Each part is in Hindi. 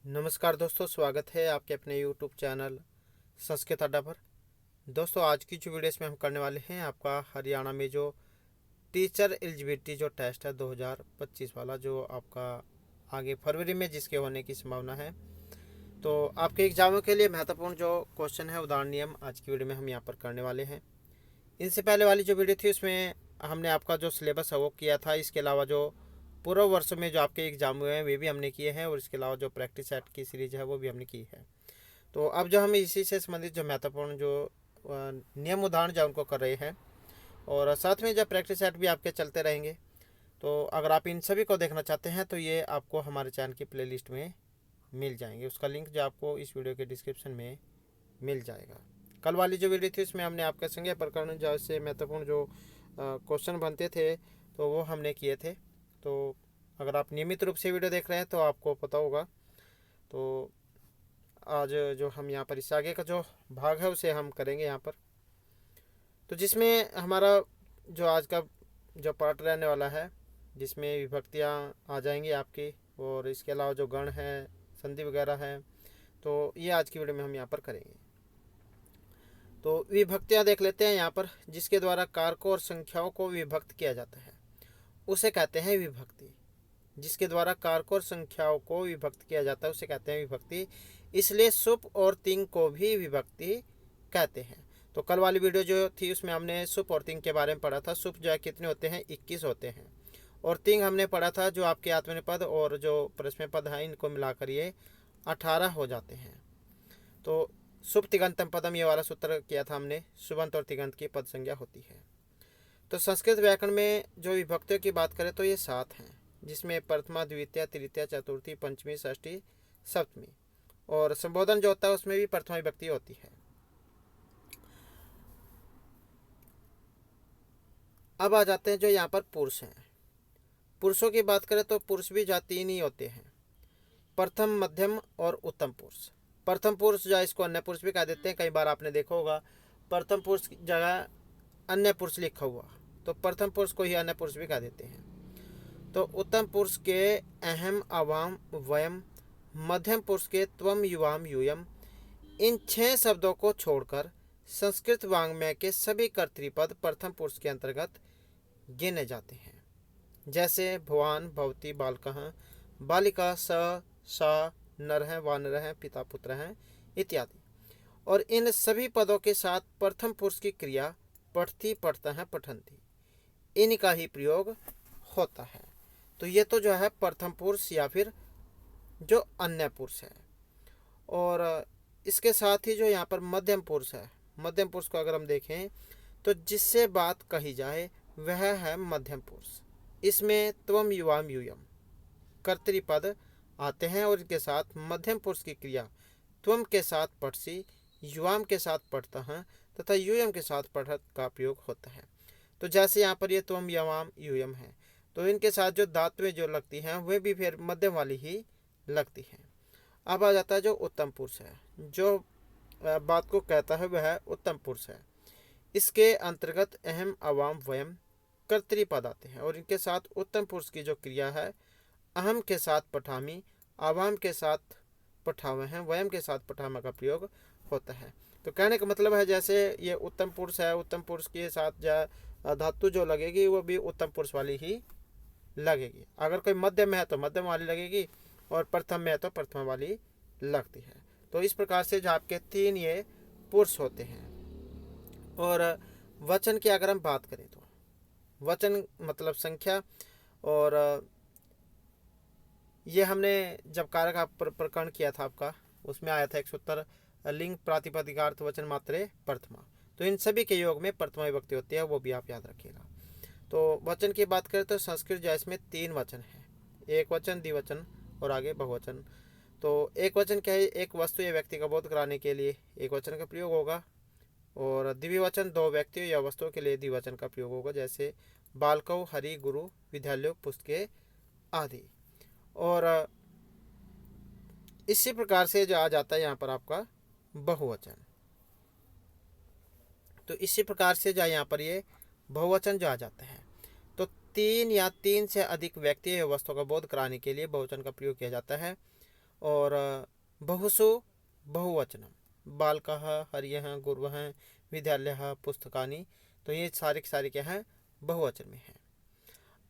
नमस्कार दोस्तों, स्वागत है आपके अपने यूट्यूब चैनल संस्कृत अड्डा पर। दोस्तों, आज की जो वीडियो इसमें हम करने वाले हैं, आपका हरियाणा में जो टीचर एलिजिबिलिटी जो टेस्ट है 2025 वाला, जो आपका आगे फरवरी में जिसके होने की संभावना है, तो आपके एग्जामों के लिए महत्वपूर्ण जो क्वेश्चन है, उदाहरण नियम, आज की वीडियो में हम यहाँ पर करने वाले हैं। इनसे पहले वाली जो वीडियो थी उसमें हमने आपका जो सिलेबस है वो किया था। इसके अलावा जो पूर्व वर्ष में जो आपके एग्जाम हुए हैं वे भी हमने किए हैं, और इसके अलावा जो प्रैक्टिस सेट की सीरीज है वो भी हमने की है। तो अब जो हम इसी से संबंधित जो महत्वपूर्ण जो नियम उदाहरण जो उनको कर रहे हैं, और साथ में जब प्रैक्टिस सेट भी आपके चलते रहेंगे। तो अगर आप इन सभी को देखना चाहते हैं तो ये आपको हमारे चैनल की प्लेलिस्ट में मिल जाएंगे। उसका लिंक जो आपको इस वीडियो के डिस्क्रिप्शन में मिल जाएगा। कल वाली जो वीडियो थी उसमें हमने आपके संज्ञा प्रकरण जैसे महत्वपूर्ण जो क्वेश्चन बनते थे तो वो हमने किए थे। तो अगर आप नियमित रूप से वीडियो देख रहे हैं तो आपको पता होगा। तो आज जो हम यहाँ पर इस आगे का जो भाग है उसे हम करेंगे यहाँ पर, तो जिसमें हमारा जो आज का जो पार्ट रहने वाला है, जिसमें विभक्तियाँ आ जाएंगी आपकी, और इसके अलावा जो गण है, संधि वगैरह है, तो ये आज की वीडियो में हम यहाँ पर करेंगे। तो विभक्तियाँ देख लेते हैं यहाँ पर। जिसके द्वारा कारकों और संख्याओं को विभक्त किया जाता है उसे कहते हैं विभक्ति। जिसके द्वारा कारकों और संख्याओं को विभक्त किया जाता है उसे कहते हैं विभक्ति। इसलिए सुप और तिंग को भी विभक्ति कहते हैं। तो कल वाली वीडियो जो थी उसमें हमने सुप और तिंग के बारे में पढ़ा था। सुप जो है कितने होते हैं, 21 होते हैं, और तिंग हमने पढ़ा था जो आपके आत्मनेपद पद और जो प्रश्न पद हैं इनको मिलाकर ये 18 हो जाते हैं। तो शुभ तिगंतम पदम ये वाला सूत्र किया था हमने। शुभंत और तिगंत की पद संज्ञा होती है। तो संस्कृत व्याकरण में जो विभक्तियों की बात करें तो ये 7 हैं, जिसमें प्रथमा, द्वितीय, तृतीय, चतुर्थी, पंचमी, षष्ठी, सप्तमी, और संबोधन जो होता है उसमें भी प्रथमा विभक्ति होती है। अब आ जाते हैं जो यहाँ पर पुरुष हैं। पुरुषों की बात करें तो पुरुष भी जो 3 ही होते हैं, प्रथम, मध्यम और उत्तम पुरुष। प्रथम पुरुष जो है इसको अन्य पुरुष भी कह देते हैं। कई बार आपने देखा होगा प्रथम पुरुष की जगह अन्य पुरुष लिखा हुआ, तो प्रथम पुरुष को ही अन्य पुरुष भी कह देते हैं। तो उत्तम पुरुष के अहम, आवाम, वयम, मध्यम पुरुष के त्वम, युवाम, यूयम, इन 6 शब्दों को छोड़कर संस्कृत वाङ्मय के सभी कर्तृपद प्रथम पुरुष के अंतर्गत गिने जाते हैं। जैसे भवान, भवती, बालकः, बालिका, स, सा, नर हैं, वानर हैं, पिता, पुत्र हैं, इत्यादि। और इन सभी पदों के साथ प्रथम पुरुष की क्रिया पठती, पठता है, पठन्ति, इनका ही प्रयोग होता है। तो ये तो जो है प्रथम पुरुष या फिर जो अन्य पुरुष है। और इसके साथ ही जो यहाँ पर मध्यम पुरुष है, मध्यम पुरुष को अगर हम देखें तो जिससे बात कही जाए वह है मध्यम पुरुष। इसमें त्वम, युवाम, यूयम कर्तृपद आते हैं, और इनके साथ मध्यम पुरुष की क्रिया त्वम के साथ पठसी, युवाम के साथ पढ़ता है तथा यूयम के साथ पढ़त का प्रयोग होता है। तो जैसे यहाँ पर ये त्वम, युवाम, यूयम है, तो इनके साथ जो धातुएं जो लगती हैं वे भी फिर मध्यम वाली ही लगती हैं। अब आ जाता है जो उत्तम पुरुष है, जो बात को कहता है वह उत्तम पुरुष है। इसके अंतर्गत अहम, आवाम, वयम कर्तृपद आते हैं, और इनके साथ उत्तम पुरुष की जो क्रिया है अहम के साथ पठामी, आवाम के साथ पठावे हैं, वयम के साथ पठामा का प्रयोग होता है। तो कहने का मतलब है जैसे ये उत्तम पुरुष है, उत्तम पुरुष के साथ धातु जो लगेगी वो भी उत्तम पुरुष वाली ही लगेगी। अगर कोई मध्यम में है तो मध्यम वाली लगेगी, और प्रथम में है तो प्रथम वाली लगती है। तो इस प्रकार से जो आपके 3 ये पुरुष होते हैं। और वचन की अगर हम बात करें तो वचन मतलब संख्या, और ये हमने जब कारक का प्रकरण किया था आपका, उसमें आया था एक सूत्र, लिंग प्रातिपदिकार्थ वचन मात्रे प्रथमा। तो इन सभी के योग में प्रथमा विभक्ति होती है, वो भी आप याद रखिएगा। तो वचन की बात करें तो संस्कृत जो इसमें 3 वचन है, एक वचन, द्विवचन और आगे बहुवचन। तो एक वचन क्या है, एक वस्तु या व्यक्ति का बोध कराने के लिए एक वचन का प्रयोग होगा, और द्विवचन 2 व्यक्तियों या वस्तुओं के लिए द्विवचन का प्रयोग होगा, जैसे बालकौ, हरि, गुरु, विद्यालयों, पुस्तकें आदि। और इसी प्रकार से जो आ जाता है यहाँ पर आपका बहुवचन। तो इसी प्रकार से जो यहाँ पर ये बहुवचन जो आ जाता है, तो 3 या 3 से अधिक व्यक्ति या वस्तुओं का बोध कराने के लिए बहुवचन का प्रयोग किया जाता है। और बहुसु बहुवचनम, बालकः, हर्यः, गुरवः, विद्यालयः, पुस्तकानि। तो ये सारे के सारे क्या हैं, बहुवचन में हैं।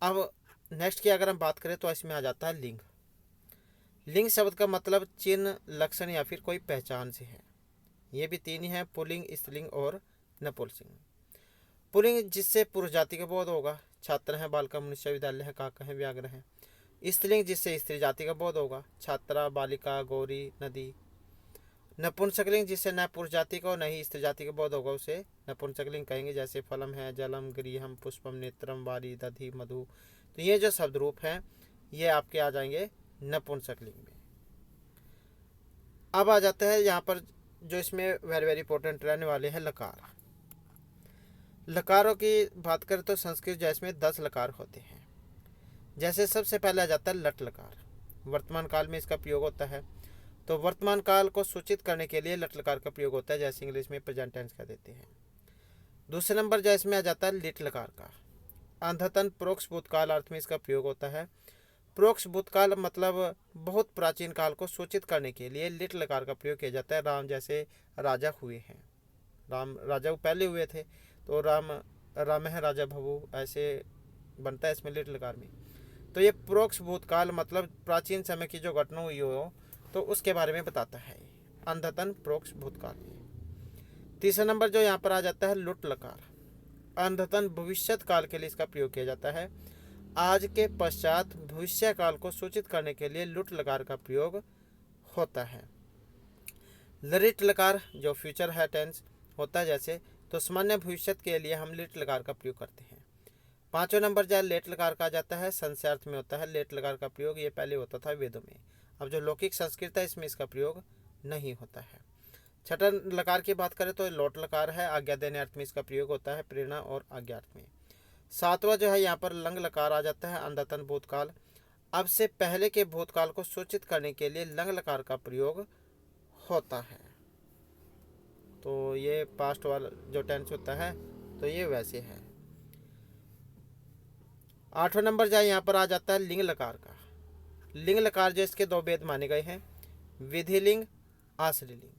अब नेक्स्ट की अगर हम बात करें तो इसमें आ जाता है लिंग। लिंग शब्द का मतलब चिन्ह, लक्षण या फिर कोई पहचान से है। ये भी तीन ही है, पुल्लिंग, स्त्रीलिंग और नपुंसकलिंग। पुल्लिंग जिससे पुरुष जाति का बोध होगा, छात्र है, बालिका, मनुष्य, विद्यालय है, काका है, व्याघ्र है। स्त्रीलिंग जिससे स्त्री जाति का बोध होगा, छात्रा, बालिका, गौरी, नदी। नपुंसकलिंग जिससे न पुरुष जाति का और न ही स्त्री जाति का बोध होगा, उसे नपुंसकलिंग कहेंगे। जैसे फलम है, जलम, गृहम, पुष्पम, नेत्रम, वारी, दधि, मधु। तो ये जो शब्द रूप हैं ये आपके आ जाएंगे नपुंसकलिंग में। अब आ जाते हैं यहाँ पर जो इसमें वेरी वेरी इंपॉर्टेंट रहने वाले हैं लकार। लकारों की बात करें तो संस्कृत जो इसमें 10 लकार होते हैं। जैसे सबसे पहले आ जाता है लट लकार, वर्तमान काल में इसका प्रयोग होता है। तो वर्तमान काल को सूचित करने के लिए लट लकार का प्रयोग होता है, जैसे इंग्लिश में प्रेजेंट टेंस कह देते हैं। दूसरे नंबर जो इसमें आ जाता है लिट लकार का, अंधतन प्रोक्ष भूतकाल अर्थ में इसका प्रयोग होता है। प्रोक्ष भूतकाल मतलब बहुत प्राचीन काल को सूचित करने के लिए लिट लकार का प्रयोग किया जाता है। राम जैसे राजा हुए हैं, राम राजा पहले हुए थे, तो राम है राजा भवु, ऐसे बनता है इसमें लिट लकार में। तो ये प्रोक्ष भूतकाल मतलब प्राचीन समय की जो घटना हुई हो तो उसके बारे में बताता है, अंधतन प्रोक्ष भूतकाल में। तीसरा नंबर जो यहाँ पर आ जाता है लुट लकार, अंधतन भविष्यत काल के लिए इसका प्रयोग किया जाता है। आज के पश्चात भविष्य काल को सूचित करने के लिए लुट लकार का प्रयोग होता है। लरिट लकार जो फ्यूचर है टेंस होता है, जैसे तो सामान्य भविष्य के लिए हम लिट लकार का प्रयोग करते हैं। पांचवें नंबर जो लेट लकार का जाता है, संशयार्थ में होता है लेट लकार का प्रयोग। ये पहले होता था वेदों में, अब जो लौकिक संस्कृत है इसमें इसका प्रयोग नहीं होता है। छठा लकार की बात करें तो लोट लकार है, आज्ञा देने अर्थ में इसका प्रयोग होता है, प्रेरणा और आज्ञा अर्थ में। सातवां जो है यहाँ पर लंग लकार आ जाता है, अंधतन भूतकाल, अब से पहले के भूतकाल को सूचित करने के लिए लंग लकार का प्रयोग होता है। तो ये पास्ट वाला जो टेंस होता है तो ये वैसे है। आठवां नंबर जाए यहाँ पर आ जाता है लिंग लकार का। लिंग लकार जो इसके 2 भेद माने गए हैं, विधिलिंग, आश्रयलिंग।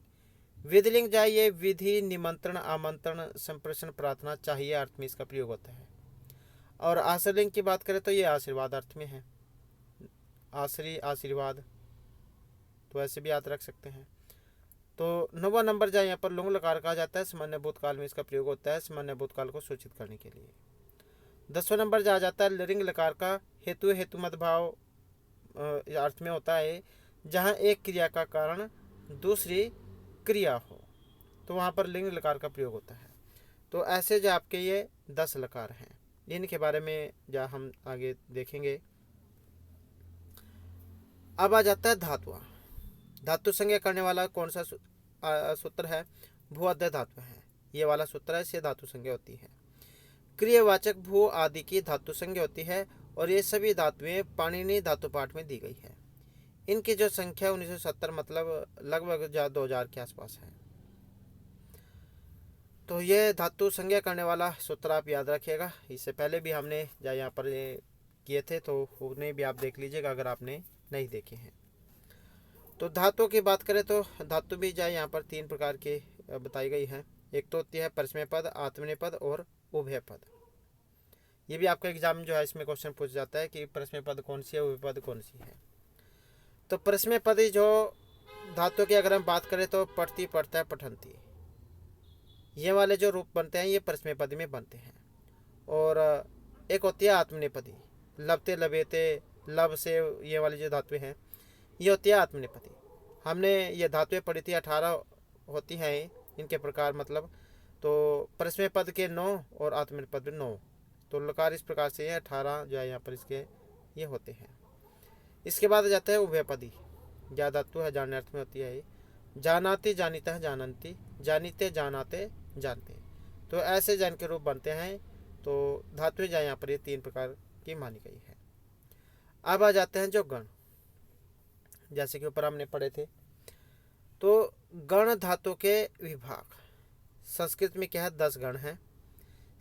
विधिलिंग जाए ये विधि, निमंत्रण, आमंत्रण, संप्रेषण, प्रार्थना चाहिए अर्थ में इसका प्रयोग होता है। और आश्रयलिंग की बात करें तो ये आशीर्वाद अर्थ में है, आश्रय आशीर्वाद, तो ऐसे भी याद रख सकते हैं। तो 9वां नंबर जाए यहाँ पर लुंग लकार कहा जाता है, सामान्य भूतकाल में इसका प्रयोग होता है, सामान्य भूतकाल को सूचित करने के लिए। 10वां नंबर जा जाता है लिंग लकार का, हेतु हेतुमत भाव अर्थ में होता है, जहाँ एक क्रिया का कारण दूसरी क्रिया हो, तो वहाँ पर लिंग लकार का प्रयोग होता है। तो ऐसे जो आपके ये 10 लकार हैं, इनके बारे में जो हम आगे देखेंगे। अब आ जाता है धातु। धातु संज्ञा करने वाला कौन सा सूत्र है, भू अध्याय धातु है, ये वाला सूत्र है, इससे धातु संज्ञा होती है। क्रियावाचक भू आदि की धातु संज्ञा होती है और ये सभी धातुएं पाणिनि धातु पाठ में दी गई है। इनकी जो संख्या 1970 मतलब लगभग 2000 के आसपास है। तो ये धातु संज्ञा करने वाला सूत्र आप याद रखिएगा, इससे पहले भी हमने यहाँ पर किए थे, तो उन्हें भी आप देख लीजिएगा अगर आपने नहीं देखे हैं। तो धातु की बात करें तो धातु भी जाए यहाँ पर 3 प्रकार की बताई गई हैं। एक तो होती है परस्मय पद, आत्मनेय पद और उभय पद। ये भी आपका एग्जाम जो है इसमें क्वेश्चन पूछ जाता है कि परस्मय पद कौन सी है, उभय पद कौन सी है। तो परस्मय पद जो धातु की अगर हम बात करें तो पठती, पठता है, पठंती, ये वाले जो रूप बनते हैं ये परस्मय पद में बनते हैं। और एक होती है आत्मनेपदी, लबते, लबेते, लब से, ये वाली जो धातुएं हैं ये होती है आत्मनेपदी। हमने ये धातुएं पढ़ी थी, 18 होती हैं इनके प्रकार, मतलब तो परस्मय पद के 9 और आत्मनेय पद 9। तो लकार इस प्रकार से 18 जो है यहाँ पर इसके ये होते हैं। इसके बाद जाता है उभयपदी, ज्या धातु है, जानने अर्थ में होती है ये, जानाति, जानिता है, जानंती, जानिते, जानाते, जानते। तो ऐसे जन के रूप बनते हैं। तो धातु जो यहाँ पर ये 3 प्रकार की मानी गई है। अब आ जाते हैं जो गण, जैसे कि ऊपर हमने पढ़े थे। तो गण धातु के विभाग संस्कृत में क्या है, 10 गण हैं।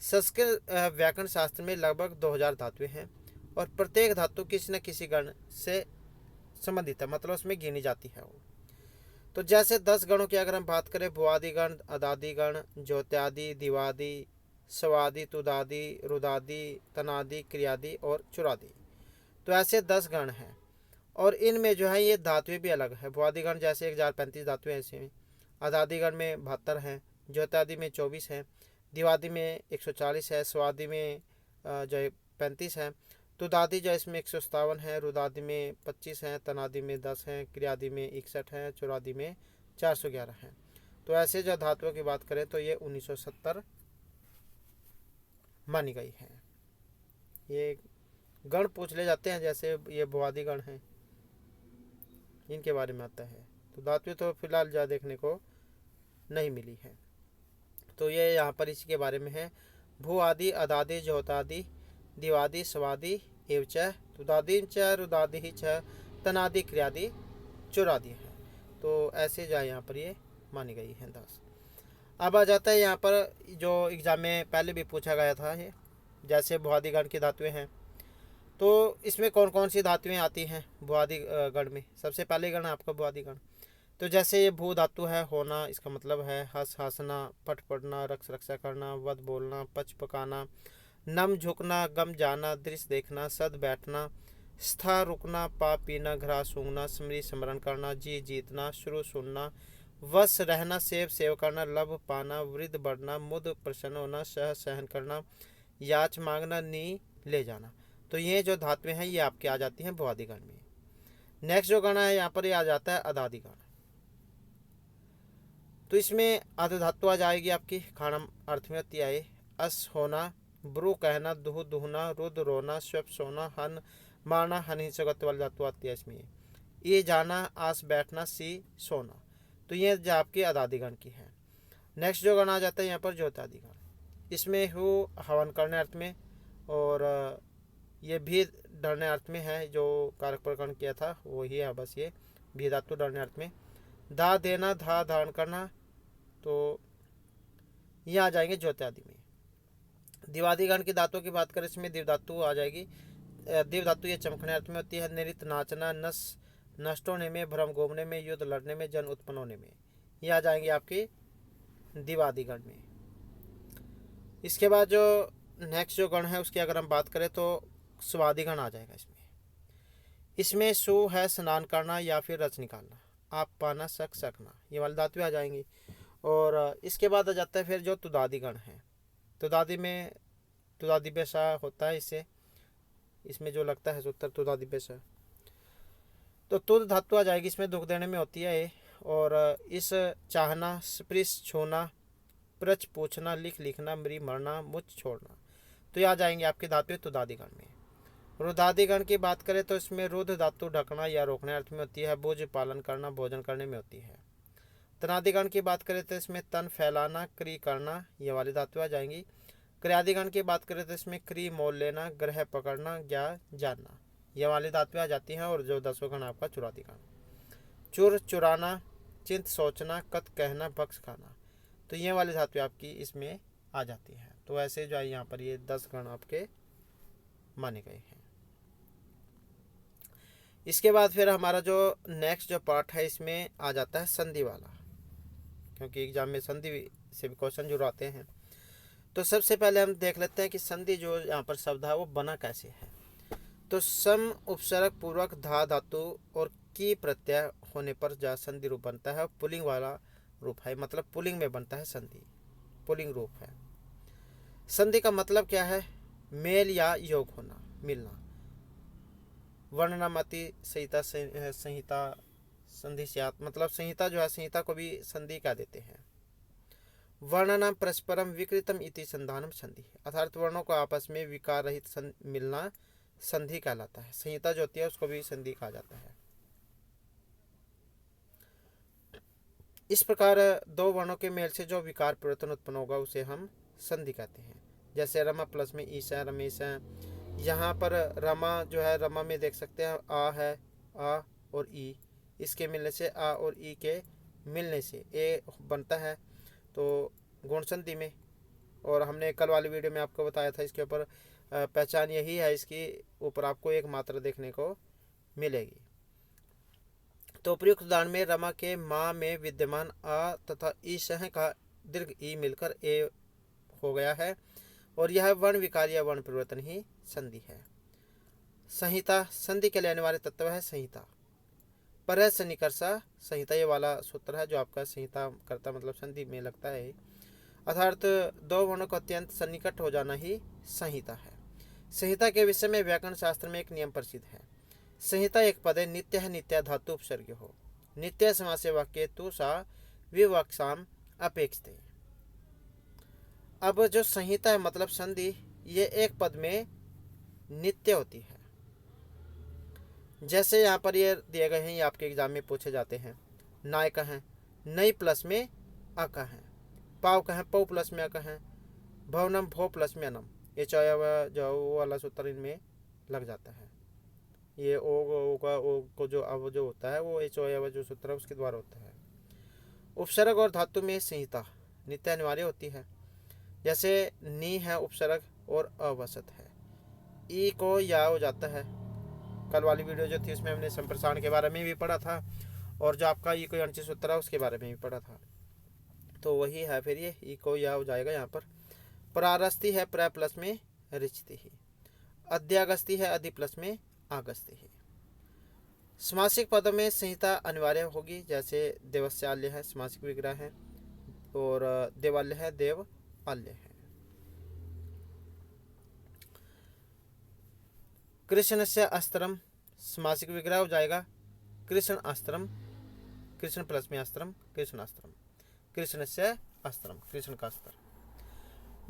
संस्कृत व्याकरण शास्त्र में लगभग 2000 धातुएं हैं और प्रत्येक धातु किसी न किसी गण से संबंधित है, मतलब उसमें गिनी जाती है वो। तो जैसे 10 गणों की अगर हम बात करें, भुआदि गण, अदादि गण, ज्योत्यादि, दिवादि, स्वादि, तुदादि, रुदादि, तनादि, क्रियादि और चुरादि। तो ऐसे 10 गण हैं और इनमें जो है ये धातुएं भी अलग है। भुआदि गण जैसे 1035 धातुएं ऐसे हैं, अदादि गण में 72 हैं, ज्योत्यादि में 24 हैं, दिवादि में 140 है, स्वादि में जो है 35 है, तुदादि जो इसमें 157 है, रुदादि में 25 हैं, तनादि में 10 हैं, क्रियादि में 61 है, चुरादि में 411 हैं। तो ऐसे जो धातुओं की बात करें तो ये 1970 मानी गई है। ये गण पूछ ले जाते हैं, जैसे ये भुआदि गण हैं, इनके बारे में आता है। तो धातुएं तो फिलहाल ज़्यादा देखने को नहीं मिली है। तो ये यहाँ पर इसी के बारे में है। भू आदि, अदादि, ज्योतादि, दिवादि, स्वादि एवच, तुदादि च, रुदादि च, तनादि, क्रियादि, चुरादि है। तो ऐसे जो है यहाँ पर ये मानी गई है 10। अब आ जाता है यहाँ पर जो एग्जाम में पहले भी पूछा गया था, ये जैसे भुआदि गण की धातुएं हैं, तो इसमें कौन कौन सी धातुएं आती हैं भुआदि गण में। सबसे पहले गण है आपका भुआदि गण। तो जैसे ये भू धातु है, होना, इसका मतलब है हंस हंसना, पट पड़ना, रक्ष रक्षा करना, वध बोलना, पच पकाना, नम झुकना, गम जाना, दृश्य देखना, सद बैठना, स्था रुकना, पा पीना, घरा सूंघना, स्मृति स्मरण करना, जी जीतना, शुरू सुनना, वश रहना, सेव सेव करना, लभ पाना, वृद्ध बढ़ना, मुद प्रसन्न होना, सह सहन करना, याच मांगना, नी ले जाना। तो ये जो धातुएं हैं ये आपके आ जाती हैं भुआदि गण में। नेक्स्ट जो गण है यहाँ पर ये आ जाता है अदादि गण। तो इसमें आध धातु आ जाएगी आपकी, खाणम अर्थ में होती है अस होना, ब्रू कहना, दुह दुहना, रुद रोना, स्व सोना, हन मारना, हन हिंसक वाली धातु आती है इसमें। ये जाना, आस बैठना, सी सोना। तो ये जो आपकी अदादि गण की है। नेक्स्ट जो गण आ जाता है यहाँ पर ज्योतादि गण। इसमें हु हवन करने अर्थ में और ये भी डरने अर्थ में है, जो कारक प्रकरण किया था वही है, बस ये भी धातु डरने अर्थ में। धा देना, धा धारण करना, तो ये आ जाएंगे ज्योत्यादि में। दिवादि गण की धातुओं की बात करें, इसमें दिव धातु आ जाएगी। दिव धातु ये चमकने अर्थ में होती है। नृत्य नाचना, नस नष्ट होने में, भ्रम घूमने में, युद्ध लड़ने में, जन उत्पन्न होने में, ये आ जाएंगे आपके दिवादि गण में। इसके बाद जो नेक्स्ट जो गण है उसकी अगर हम बात करें तो स्वादि गण आ जाएगा इसमें। इसमें सु है स्नान करना या फिर रच निकालना, आप पाना, शक सकना, ये वाली धातुएं आ जाएंगी। और इसके बाद आ जाता है फिर जो तुदादि गण है। तुदादि में तुदादि पेशा होता है, इसमें जो लगता है सूत्र तुदादि पेशा। तो तुद धातु आ जाएगी, इसमें दुख देने में होती है। और इस चाहना, स्पृश छूना, प्रच पूछना, लिख लिखना, मृ मरना, मुच छोड़ना। तो ये आ जाएंगे आपके धातुएं तुदादि गण में। रुदादि गण की बात करें तो इसमें रुद्र धातु ढकना या रोकने अर्थ में होती है। भुज पालन करना, भोजन करने में होती है। तनादि गण की बात करें तो इसमें तन फैलाना, क्री करना, ये वाली धातु आ जाएंगी। क्रियादि गण की बात करें तो इसमें क्री मोल लेना, ग्रह पकड़ना, ज्ञा जानना, ये वाली धातुएं आ जाती हैं। और जो 10वां गण आपका चुरादि गण। चुर चुराना, चिंत सोचना, कत कहना, बख्श खाना, तो ये वाली धातुएं आपकी इसमें आ जाती हैं। तो ऐसे जो है यहाँ पर ये 10 गण आपके माने गए हैं। इसके बाद फिर हमारा जो नेक्स्ट जो पार्ट है इसमें आ जाता है संधि वाला, क्योंकि एग्जाम में संधि से भी क्वेश्चन जरूर आते हैं। तो सबसे पहले हम देख लेते हैं कि संधि जो यहाँ पर शब्द है वो बना कैसे है। तो सम उपसर्ग पूर्वक धा धातु और की प्रत्यय होने पर जा संधि रूप बनता है। पुलिंग वाला रूप है, मतलब पुलिंग में बनता है संधि, पुलिंग रूप है। संधि का मतलब क्या है? मेल या योग होना, मिलना। वर्णनामति संहिता संहिता संधि स्यात्, मतलब संहिता जो है, संहिता को भी संधि कह देते हैं। वर्णनाम परस्परम विकृतम इति संधानम संधि, अर्थात वर्णों को आपस में विकार रहित मिलना संधि कहलाता है। संहिता जो होती है उसको भी संधि कहा जाता है। इस प्रकार दो वर्णों के मेल से जो विकार परिवर्तन उत्पन्न होगा उसे हम संधि कहते हैं। जैसे रमा प्लस में ईश है, रमेश है। यहाँ पर रमा जो है, रमा में देख सकते हैं आ है, आ और ई, इसके मिलने से आ और ई के मिलने से ए बनता है, तो गुण संधि में। और हमने कल वाली वीडियो में आपको बताया था इसके ऊपर पहचान यही है, इसकी ऊपर आपको एक मात्रा देखने को मिलेगी। तो उपयुक्त उदाहरण में रमा के माँ में विद्यमान आ तथा ई सह का दीर्घ ई मिलकर ए हो गया है और यह वर्ण विकार या वर्ण परिवर्तन ही संधि है। संहिता संधि के लिए अनिवार्य तत्व है संहिता। पर सन्निकर्षा संहिता ये वाला सूत्र है जो आपका संहिता करता मतलब संधि में लगता है, अर्थात दो वर्णों का अत्यंत सन्निकट हो जाना ही संहिता है। संहिता के विषय में व्याकरण शास्त्र में एक नियम प्रसिद्ध है। संहिता एक पद है, नित्य है, नित्य धातु उपसर्ग हो, नित्य समास वाक्य तु सा विवक्षाम अपेक्षते। अब जो संहिता है मतलब संधि, ये एक पद में नित्य होती है। जैसे यहाँ पर ये दिए गए हैं, ये आपके एग्जाम में पूछे जाते हैं। नाय कहें, नई प्लस में अ कहें, पाव कहें, पौ प्लस में अ कहें, भवनम भो प्लस में अनम, ये चाहे जो वाला सूत्र इनमें लग जाता है। ये ओ का ओ को जो अब जो होता है वो एच जो सूत्र है उसके द्वारा होता है। उपसर्ग और धातु में संहिता नित्य अनिवार्य होती है। जैसे नी है उपसर्ग और अवसत है, ई को या हो जाता है। कल वाली वीडियो जो थी उसमें हमने संप्रसारण के बारे में भी पढ़ा था और जो आपका ई कोई अणचि सूत्र है उसके बारे में भी पढ़ा था, तो वही है। फिर ये ई को या हो जाएगा। यहाँ पर प्रारस्ती है, प्र प्लस में रिचती ही, अध्यागस्ती है, अधि प्लस में आगस्ती ही। समासिक पदों में संहिता अनिवार्य होगी। जैसे देवस्याल्य है, समासिक विग्रह है, और देवाल्य है, देव आल्य है। कृष्ण से अस्त्रम समासिक विग्रह हो जाएगा कृष्ण अस्त्रम, कृष्ण प्लस में अस्त्रम, कृष्ण अस्त्रम, कृष्ण से अस्त्रम, कृष्ण का अस्त्र।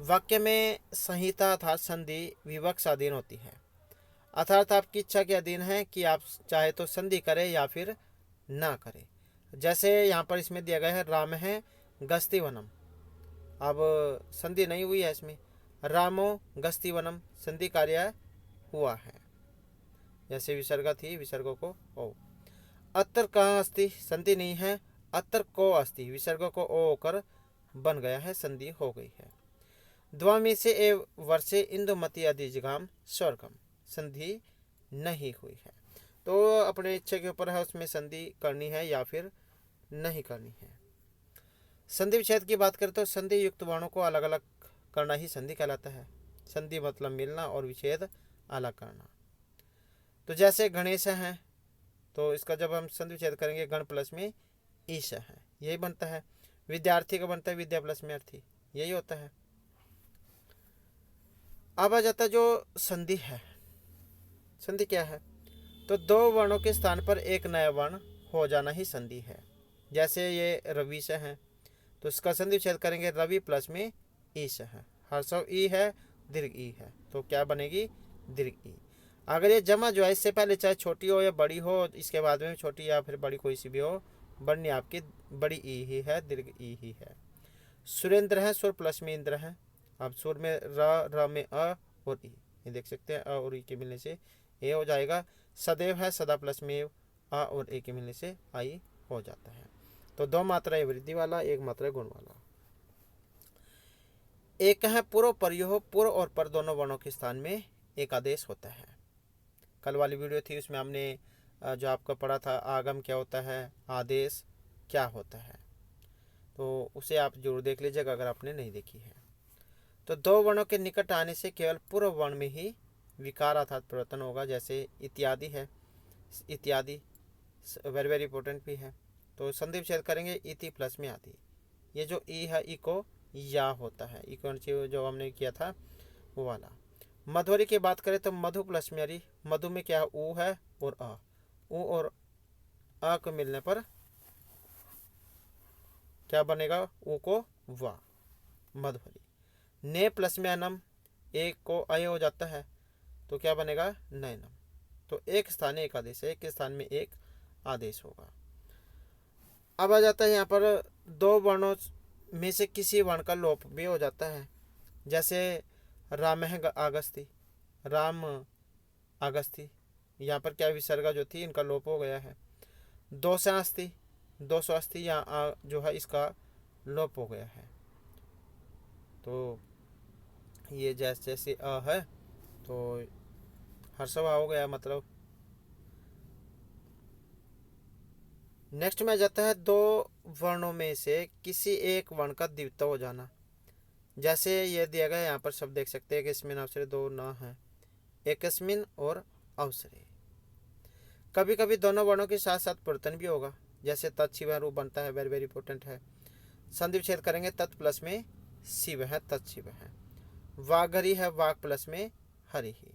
वाक्य में संहिता अर्थात संधि विवक्ष अधीन होती है, अर्थात आपकी इच्छा के अधीन है कि आप चाहे तो संधि करें या फिर ना करें। जैसे यहाँ पर इसमें दिया गया है राम है गस्ती वनम, अब संधि नहीं हुई है इसमें, रामो गस्ती वनम संधि कार्य हुआ है। जैसे विसर्ग थी, विसर्गों को ओ। अत्र कहाँ अस्ति संधि नहीं है, अत्र को अस्ति विसर्गों को ओ होकर बन गया है, संधि हो गई है। द्वामी से ए वर्षे इंदुमती अधिजगाम स्वर्गम संधि नहीं हुई है। तो अपने इच्छा के ऊपर है उसमें संधि करनी है या फिर नहीं करनी है। संधि विच्छेद की बात करें तो संधि युक्त वर्णों को अलग अलग करना ही संधि कहलाता है। संधि मतलब मिलना और विच्छेद अलग करना। तो जैसे गणेश है, तो इसका जब हम संधि विच्छेद करेंगे गण प्लस में ईश है, यही बनता है। विद्यार्थी का बनता है विद्या प्लस में अर्थी, यही होता है। अब आ जाता है जो संधि है। संधि क्या है? तो दो वर्णों के स्थान पर एक नया वर्ण हो जाना ही संधि है। जैसे ये रवि से है, तो इसका संधि विच्छेद करेंगे रवि प्लस में ईश है, हर्षव ई है, दीर्घ ई है, तो क्या बनेगी दीर्घ ई। अगर ये जमा जो है इससे पहले चाहे छोटी हो या बड़ी हो, इसके बाद में छोटी या फिर बड़ी कोई सी भी हो, बढ़नी आपकी बड़ी ई ही है, दीर्घ ई ही है। सुरेंद्र है, सुर प्लस में इंद्र है। अब सुर में र में अ और ई, ये देख सकते हैं, अ और ई के मिलने से ए हो जाएगा। सदैव है, सदा प्लस में अ और ए के मिलने से आई हो जाता है। तो दो मात्रा है वृद्धि वाला, एक मात्रा गुण वाला। एक है पूर्व परयो, पूर्व और पर दोनों वर्णों के स्थान में एक आदेश होता है। कल वाली वीडियो थी उसमें हमने जो आपका पढ़ा था आगम क्या होता है, आदेश क्या होता है, तो उसे आप जरूर देख लीजिएगा अगर आपने नहीं देखी है। तो दो वर्णों के निकट आने से केवल पूर्व वर्ण में ही विकार अर्थात परिवर्तन होगा। जैसे इत्यादि है, इत्यादि वेरी वेरी इंपॉर्टेंट भी है, तो संधि विच्छेद करेंगे इति प्लस में आदि। ये जो ई है ई को या होता है, ई कौन सी जो हमने किया था वो वाला। मधुरी की बात करें तो मधु प्लस में अरी, मधु में क्या ऊ है और अ, ऊ और अ को मिलने पर क्या बनेगा, ऊ को वा, मधुरी। ने प्लस में अनम, एक को अय हो जाता है, तो क्या बनेगा नैनम। तो एक स्थान एक आदेश है, एक के स्थान में एक आदेश होगा। अब आ जाता है यहाँ पर दो वर्णों में से किसी वर्ण का लोप भी हो जाता है। जैसे राम है आगस्ती, राम आगस्ती, यहाँ पर क्या विसर्गा जो थी इनका लोप हो गया है। दो से अस्ति, दो सौ अस्ति यहाँ जो है इसका लोप हो गया है। तो ये जैसे जैसे अ है तो हर्षवा हो गया, मतलब नेक्स्ट में आ जाता है दो वर्णों में से किसी एक वर्ण का द्वित्व हो जाना। जैसे ये दिया गया यहाँ पर शब्द देख सकते हैं कि इसमें अवसरे दो न है, एकस्मिन और अवसरे। कभी कभी दोनों वर्णों के साथ साथ परिवर्तन भी होगा, जैसे तत्शिव रूप बनता है, वेरी वेरी इंपॉर्टेंट है। संधि विच्छेद करेंगे, तत् प्लस में शिव है, तत्शिव है। वाघरी है, वाघ प्लस में हरि ही,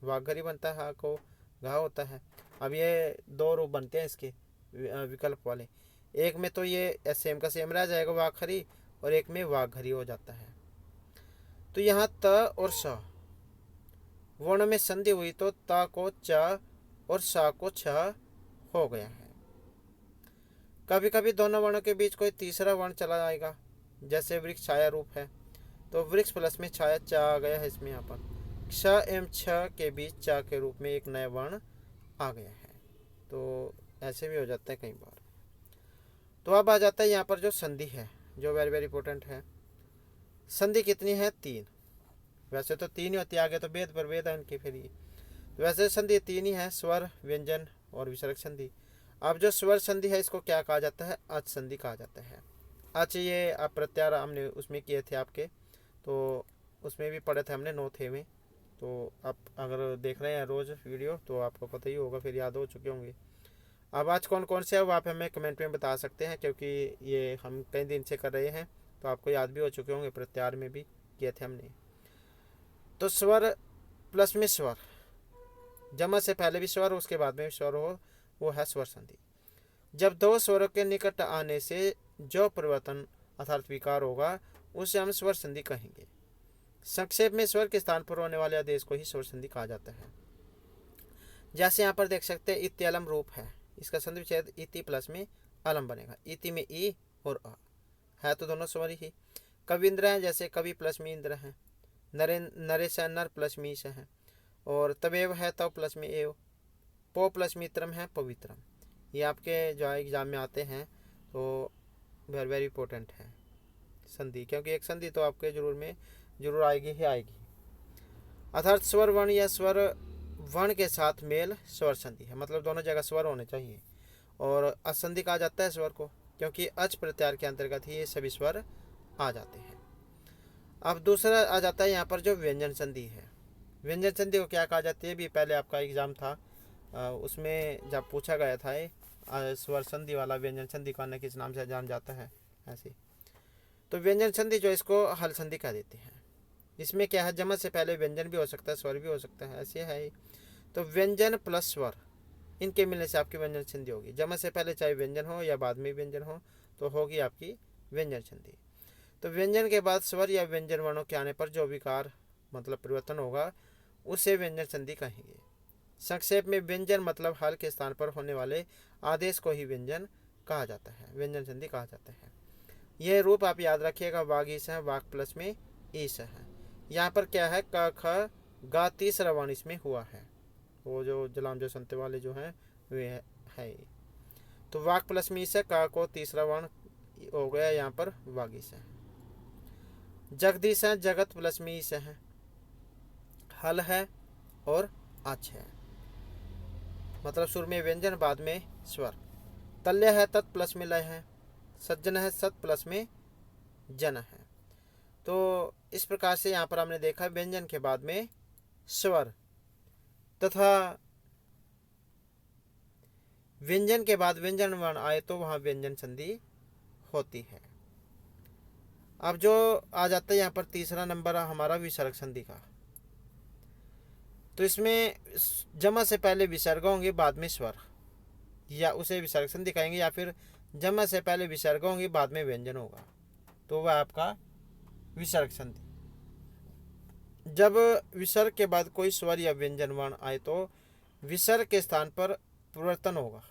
वाघरी बनता है, हा को घा होता है। अब ये दो रूप बनते हैं इसके विकल्प वाले। एक में तो ये सेम का सेम रह जाएगा वाघरी, और एक में वाघरी हो जाता है। तो यहाँ त और स वर्ण में संधि हुई तो ता को च और सा को छ हो गया है। कभी कभी दोनों वर्णों के बीच कोई तीसरा वर्ण चला जाएगा, जैसे वृक्ष छाया रूप है तो वृक्ष प्लस में छाया चा आ गया है इसमें। यहाँ पर क्ष एवं छ के बीच चा के रूप में एक नया वर्ण आ गया है, तो ऐसे भी हो जाता है कई बार। तो अब आ जाता है यहाँ पर जो संधि है, जो वेरी वेरी इंपॉर्टेंट है। संधि कितनी है? 3। वैसे तो 3 ही होती है, आगे तो वेद पर वेद है इनकी। फिर ये वैसे संधि 3 ही है, स्वर, व्यंजन और विसर्ग संधि। अब जो स्वर संधि है इसको क्या कहा जाता है? अच संधि कहा जाता है। अच ये आप प्रत्यार हमने उसमें किए थे आपके, तो उसमें भी पढ़े थे हमने 9th में। तो आप अगर देख रहे हैं रोज़ वीडियो तो आपको पता ही होगा, फिर याद हो चुके होंगे। अब आज कौन कौन से है वो आप हमें कमेंट में बता सकते हैं, क्योंकि ये हम कई दिन से कर रहे हैं तो आपको याद भी हो चुके होंगे, प्रत्यार में भी किए थे हमने। तो स्वर प्लस में स्वर, जमा से पहले भी स्वर उसके बाद में भी स्वर हो, वो है स्वर संधि। जब दो स्वरों के निकट आने से जो परिवर्तन अर्थात विकार होगा उसे हम स्वर संधि कहेंगे। संक्षेप में स्वर के स्थान पर होने वाले आदेश को ही स्वर संधि कहा जाता है। जैसे यहाँ पर देख सकते हैं इत्यलम रूप है, इसका संधि विच्छेद इति प्लस में अलम बनेगा। इति में ई और अ है तो दोनों स्वर ही। कविंद्र है, जैसे कवि प्लस में इंद्र है। नरेश है, नर प्लस में ईश है। और तवेव है, तव प्लस में एव। पो प्लस मित्रम है, पवित्रम। ये आपके जो एग्जाम में आते हैं तो वेरी वेरी इंपॉर्टेंट है संधि, क्योंकि एक संधि तो आपके जरूर आएगी ही आएगी। अर्थात स्वर वर्ण या स्वर वर्ण के साथ मेल स्वर संधि है, मतलब दोनों जगह स्वर होने चाहिए। और असंधि कहा जाता है स्वर को, क्योंकि अच प्रत्यार के अंतर्गत ही ये सभी स्वर आ जाते हैं। अब दूसरा आ जाता है यहाँ पर जो व्यंजन संधि है। व्यंजन संधि को क्या कहा जाती है? भी पहले आपका एग्जाम था उसमें जब पूछा गया था स्वर संधि वाला, व्यंजन संधि को अन्य किस नाम से जान जाता है ऐसे। तो व्यंजन संधि जो इसको हल संधि कह देते हैं। इसमें क्या है, जमा से पहले व्यंजन भी हो सकता है, स्वर भी हो सकता है, ऐसे है ही। तो व्यंजन प्लस स्वर इनके मिलने से आपकी व्यंजन संधि होगी। जमा से पहले चाहे व्यंजन हो या बाद में व्यंजन हो तो होगी आपकी व्यंजन संधि। तो व्यंजन के बाद स्वर या व्यंजन वर्णों के आने पर जो विकार मतलब परिवर्तन होगा उसे व्यंजन संधि कहेंगे। संक्षेप में व्यंजन मतलब हल के स्थान पर होने वाले आदेश को ही व्यंजन कहा जाता है, व्यंजन संधि कहा जाता है। यह रूप आप याद रखिएगा, वाग ईस है, वाग प्लस में ईस है। यहाँ पर क्या है, क ख गा तीसरा वर्ण इसमें हुआ है, वो जो जलाम जो संते वाले जो हैं वे है। तो वाग प्लस में ईस है, क को तीसरा वर्ण हो गया यहाँ पर वागीस है। जगदीश है, जगत प्लस में ईस है। हल है और अच है, मतलब शुरू में व्यंजन बाद में स्वर। तल्य है, तत् प्लस में लय है। सज्जन है, सत प्लस में जन है। तो इस प्रकार से यहाँ पर हमने देखा व्यंजन के बाद में स्वर तथा व्यंजन के बाद व्यंजन वर्ण आए तो वहाँ व्यंजन संधि होती है। अब जो आ जाता है यहाँ पर तीसरा नंबर हमारा विसर्ग संधि का। तो इसमें जमा से पहले विसर्ग होंगे बाद में स्वर, या उसे विसर्ग संधि कहेंगे, या फिर जमा से पहले विसर्ग होंगे बाद में व्यंजन होगा तो वह आपका विसर्ग संधि। जब विसर्ग के बाद कोई स्वर या व्यंजन वर्ण आए तो विसर्ग के स्थान पर परिवर्तन होगा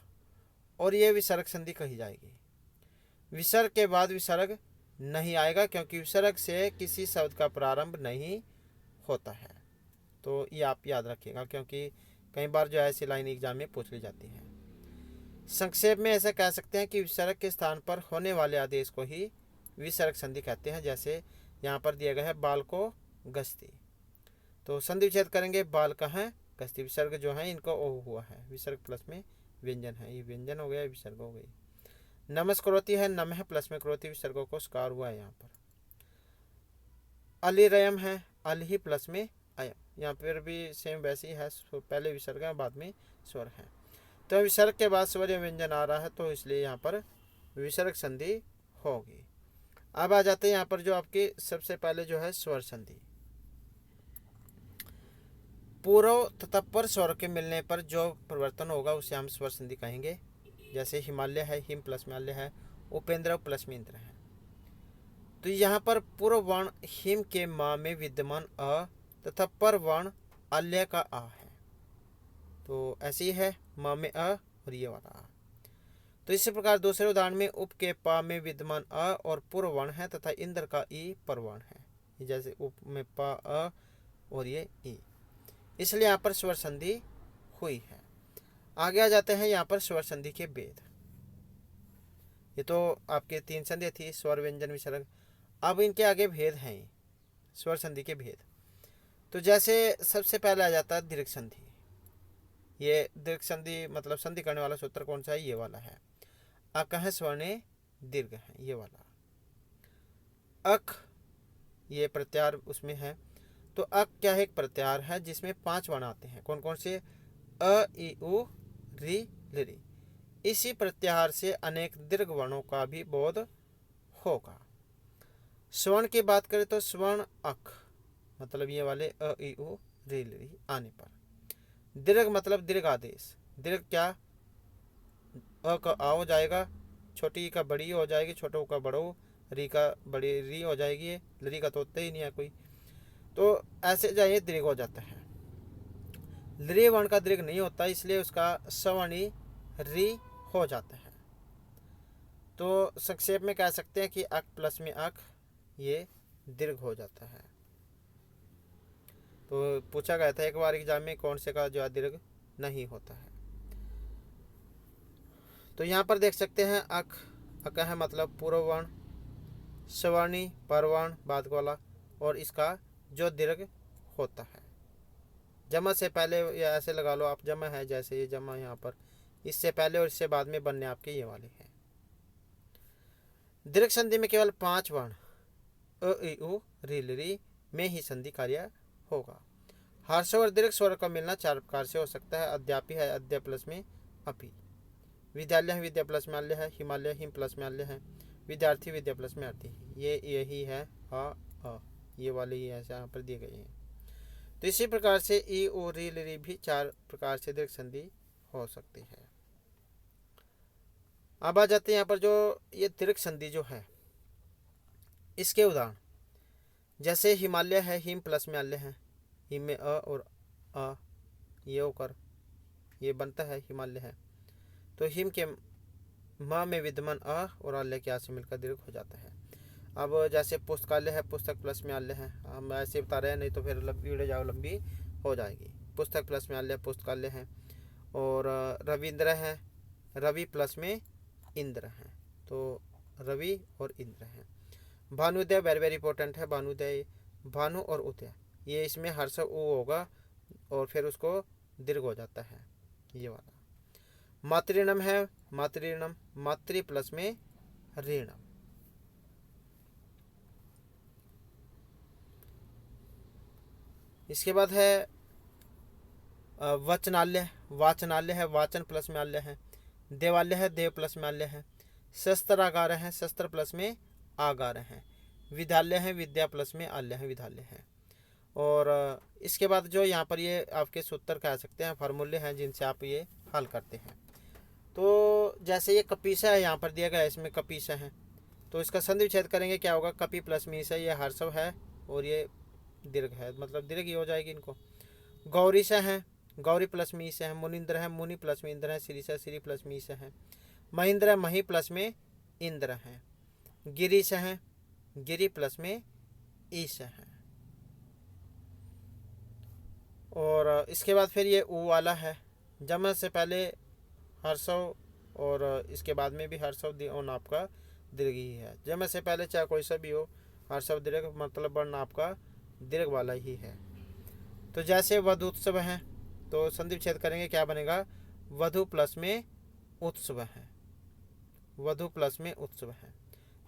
और यह विसर्ग संधि कही जाएगी। विसर्ग के बाद विसर्ग नहीं आएगा, क्योंकि विसर्ग से किसी शब्द का प्रारंभ नहीं होता है। तो ये आप याद रखिएगा, क्योंकि कई बार जो ऐसी लाइन एग्जाम में पूछ ली जाती है। संक्षेप में ऐसा कह सकते हैं कि विसर्ग के स्थान पर होने वाले आदेश को ही विसर्ग संधि कहते हैं। जैसे यहाँ पर दिया गया है बाल को गस्ती, तो संधि विच्छेद करेंगे, बाल का है गस्ती। विसर्ग जो है इनको ओ हुआ है, विसर्ग प्लस में व्यंजन है, ये व्यंजन हो गया, विसर्ग हो गई। नमस्करोति है, नमः प्लस में करोति विसर्गों को स्कार हुआ है यहाँ पर। अलिरयम है, अल ही प्लस में अयम, यहाँ पर भी सेम वैसे ही है, पहले विसर्ग है बाद में स्वर है। तो विसर्ग के बाद स्वर या व्यंजन आ रहा है तो इसलिए यहाँ पर विसर्ग संधि होगी। अब आ जाते हैं यहाँ पर जो आपकी सबसे पहले जो है स्वर संधि। पूर्व तथा पर स्वर के मिलने पर जो परिवर्तन होगा उसे हम स्वर संधि कहेंगे। जैसे हिमालय है, हिम प्लस में आल्य है, उपेंद्र प्लस में इंद्र है। तो यहाँ पर पूर्व वर्ण हिम के माँ में विद्यमान अ तथा पर वर्ण आल्य का आ है, तो ऐसी है माँ में अ और ये वाला आ। तो इसी प्रकार दूसरे उदाहरण में उप के पा में विद्यमान अ और पूर्व वर्ण है तथा इंद्र का ई पर वर्ण है। जैसे उप में पा अ और ये ई, इसलिए यहाँ पर स्वर संधि हुई है। आगे आ जाते हैं यहाँ पर स्वर संधि के भेद। ये तो आपके 3 संधि थी, स्वर व्यंजन विसर्ग। अब इनके आगे भेद हैं, स्वर संधि के भेद। तो जैसे सबसे पहले आ जाता है दीर्घ संधि। ये दीर्घ संधि मतलब संधि करने वाला सूत्र कौन सा है, ये वाला है। अक है स्वर्ण दीर्घ है, ये वाला। अक ये प्रत्यार उसमें है। तो अक क्या है, एक प्रत्यार है जिसमें 5 वर्ण आते हैं। कौन कौन से, अ ई उ री लिरी। इसी प्रत्याहार से अनेक दीर्घ वर्णों का भी बोध होगा। स्वर्ण की बात करें तो स्वर्ण अक मतलब ये वाले अ ई उ री लिरी आने पर। दीर्घ मतलब दीर्घ आदेश। दीर्घ क्या, अ का आ हो जाएगा, छोटी का बड़ी हो जाएगी, छोटो का बड़ो, री का बड़ी री हो जाएगी, लरी का तो होता ही नहीं है कोई। तो ऐसे जाइए दीर्घ हो जाता है। लरी वर्ण का दीर्घ नहीं होता, इसलिए उसका सवर्णी री हो जाता है। तो संक्षेप में कह सकते हैं कि अक प्लस में अक ये दीर्घ हो जाता है। तो पूछा गया था एक बार एग्जाम में कौन से का जो दीर्घ नहीं होता है। तो यहाँ पर देख सकते हैं अक है मतलब पूर्व वर्ण, सवर्णी परवर्ण बाद वाला, और इसका जो दीर्घ होता है जमा से पहले, या ऐसे लगा लो आप, जमा है जैसे ये जमा यहाँ पर, इससे पहले और इससे बाद में बनने आपके ये वाले हैं। दीर्घ संधि में केवल 5 वर्ण अ ई उ री लिरी में ही संधि कार्य होगा। हर्ष और दीर्घ स्वर का मिलना 4 प्रकार से हो सकता है। अद्यापि है, अद्य प्लस में अपि। विद्यालय है, विद्या प्लस में आल्य है। हिमालय हिम प्लस में आल्य है। विद्यार्थी विद्या प्लस में अर्थी। ये यही है अ, ये वाले ही ऐसे यहाँ पर दिए गए हैं। तो इसी प्रकार से ई ओ री लिरी भी 4 प्रकार से दीर्घ संधि हो सकती है। अब आ जाते हैं यहाँ पर जो ये दीर्घ संधि जो है इसके उदाहरण। जैसे हिमालय है, हिम प्लस में आल्य है, हिम में अ और अ ये होकर ये बनता है हिमालय है। तो हिम के माँ में विद्यमान अ और आल्य के आ से मिलकर दीर्घ हो जाता है। अब जैसे पुस्तकालय है, पुस्तक प्लस में आल्य है, हम ऐसे बता रहे हैं, नहीं तो फिर लंबी हो जाएगी। पुस्तक प्लस में आल्य पुस्तकालय है। और रविंद्र है, रवि प्लस में इंद्र है, तो रवि और इंद्र है। भानुदय वेरी वेरी इंपॉर्टेंट है। भानुदय, भानु और उदय, ये इसमें हर्ष उ होगा और फिर उसको दीर्घ हो जाता है, ये वाला। मातृणम है, मातृणम मातृ प्लस में ऋणम। इसके बाद है वचनालय, वाचनालय है, वाचन प्लस में आल्य है। देवालय है, देव प्लस में आल्य है। शस्त्रागार है, शस्त्र प्लस में आगार है। विद्यालय है, विद्या प्लस में आल्य है, विद्यालय है। और इसके बाद जो यहाँ पर ये आपके सूत्र कह सकते हैं, फार्मूले हैं जिनसे आप ये हल करते हैं। तो जैसे ये कपीसा है यहाँ पर दिया गया है, इसमें कपीसा है, तो इसका संधि विच्छेद करेंगे, क्या होगा, कपि प्लस में से ये हर्षव है और ये दीर्घ है, मतलब दीर्घ ही हो जाएगी इनको। गौरीशा है, गौरी प्लस में से है। मुनिंद्र है, मुनि प्लस में इंद्र है। श्रीशा, श्री प्लस में से है। महेंद्र है, मही प्लस में इंद्र है। गिरीश है, गिरी प्लस में ईश है। और इसके बाद फिर ये ऊ वाला है, जमा से पहले हर्षव और इसके बाद में भी हर्षव और आपका दीर्घ ही है। जमा से पहले चाहे कोई सा भी हो, हर्षव दीर्घ मतलब वर्ण आपका दीर्घ वाला ही है। तो जैसे वधु उत्सव है, तो संधि विच्छेद करेंगे, क्या बनेगा, वधु प्लस में उत्सव है, वधु प्लस में उत्सव है।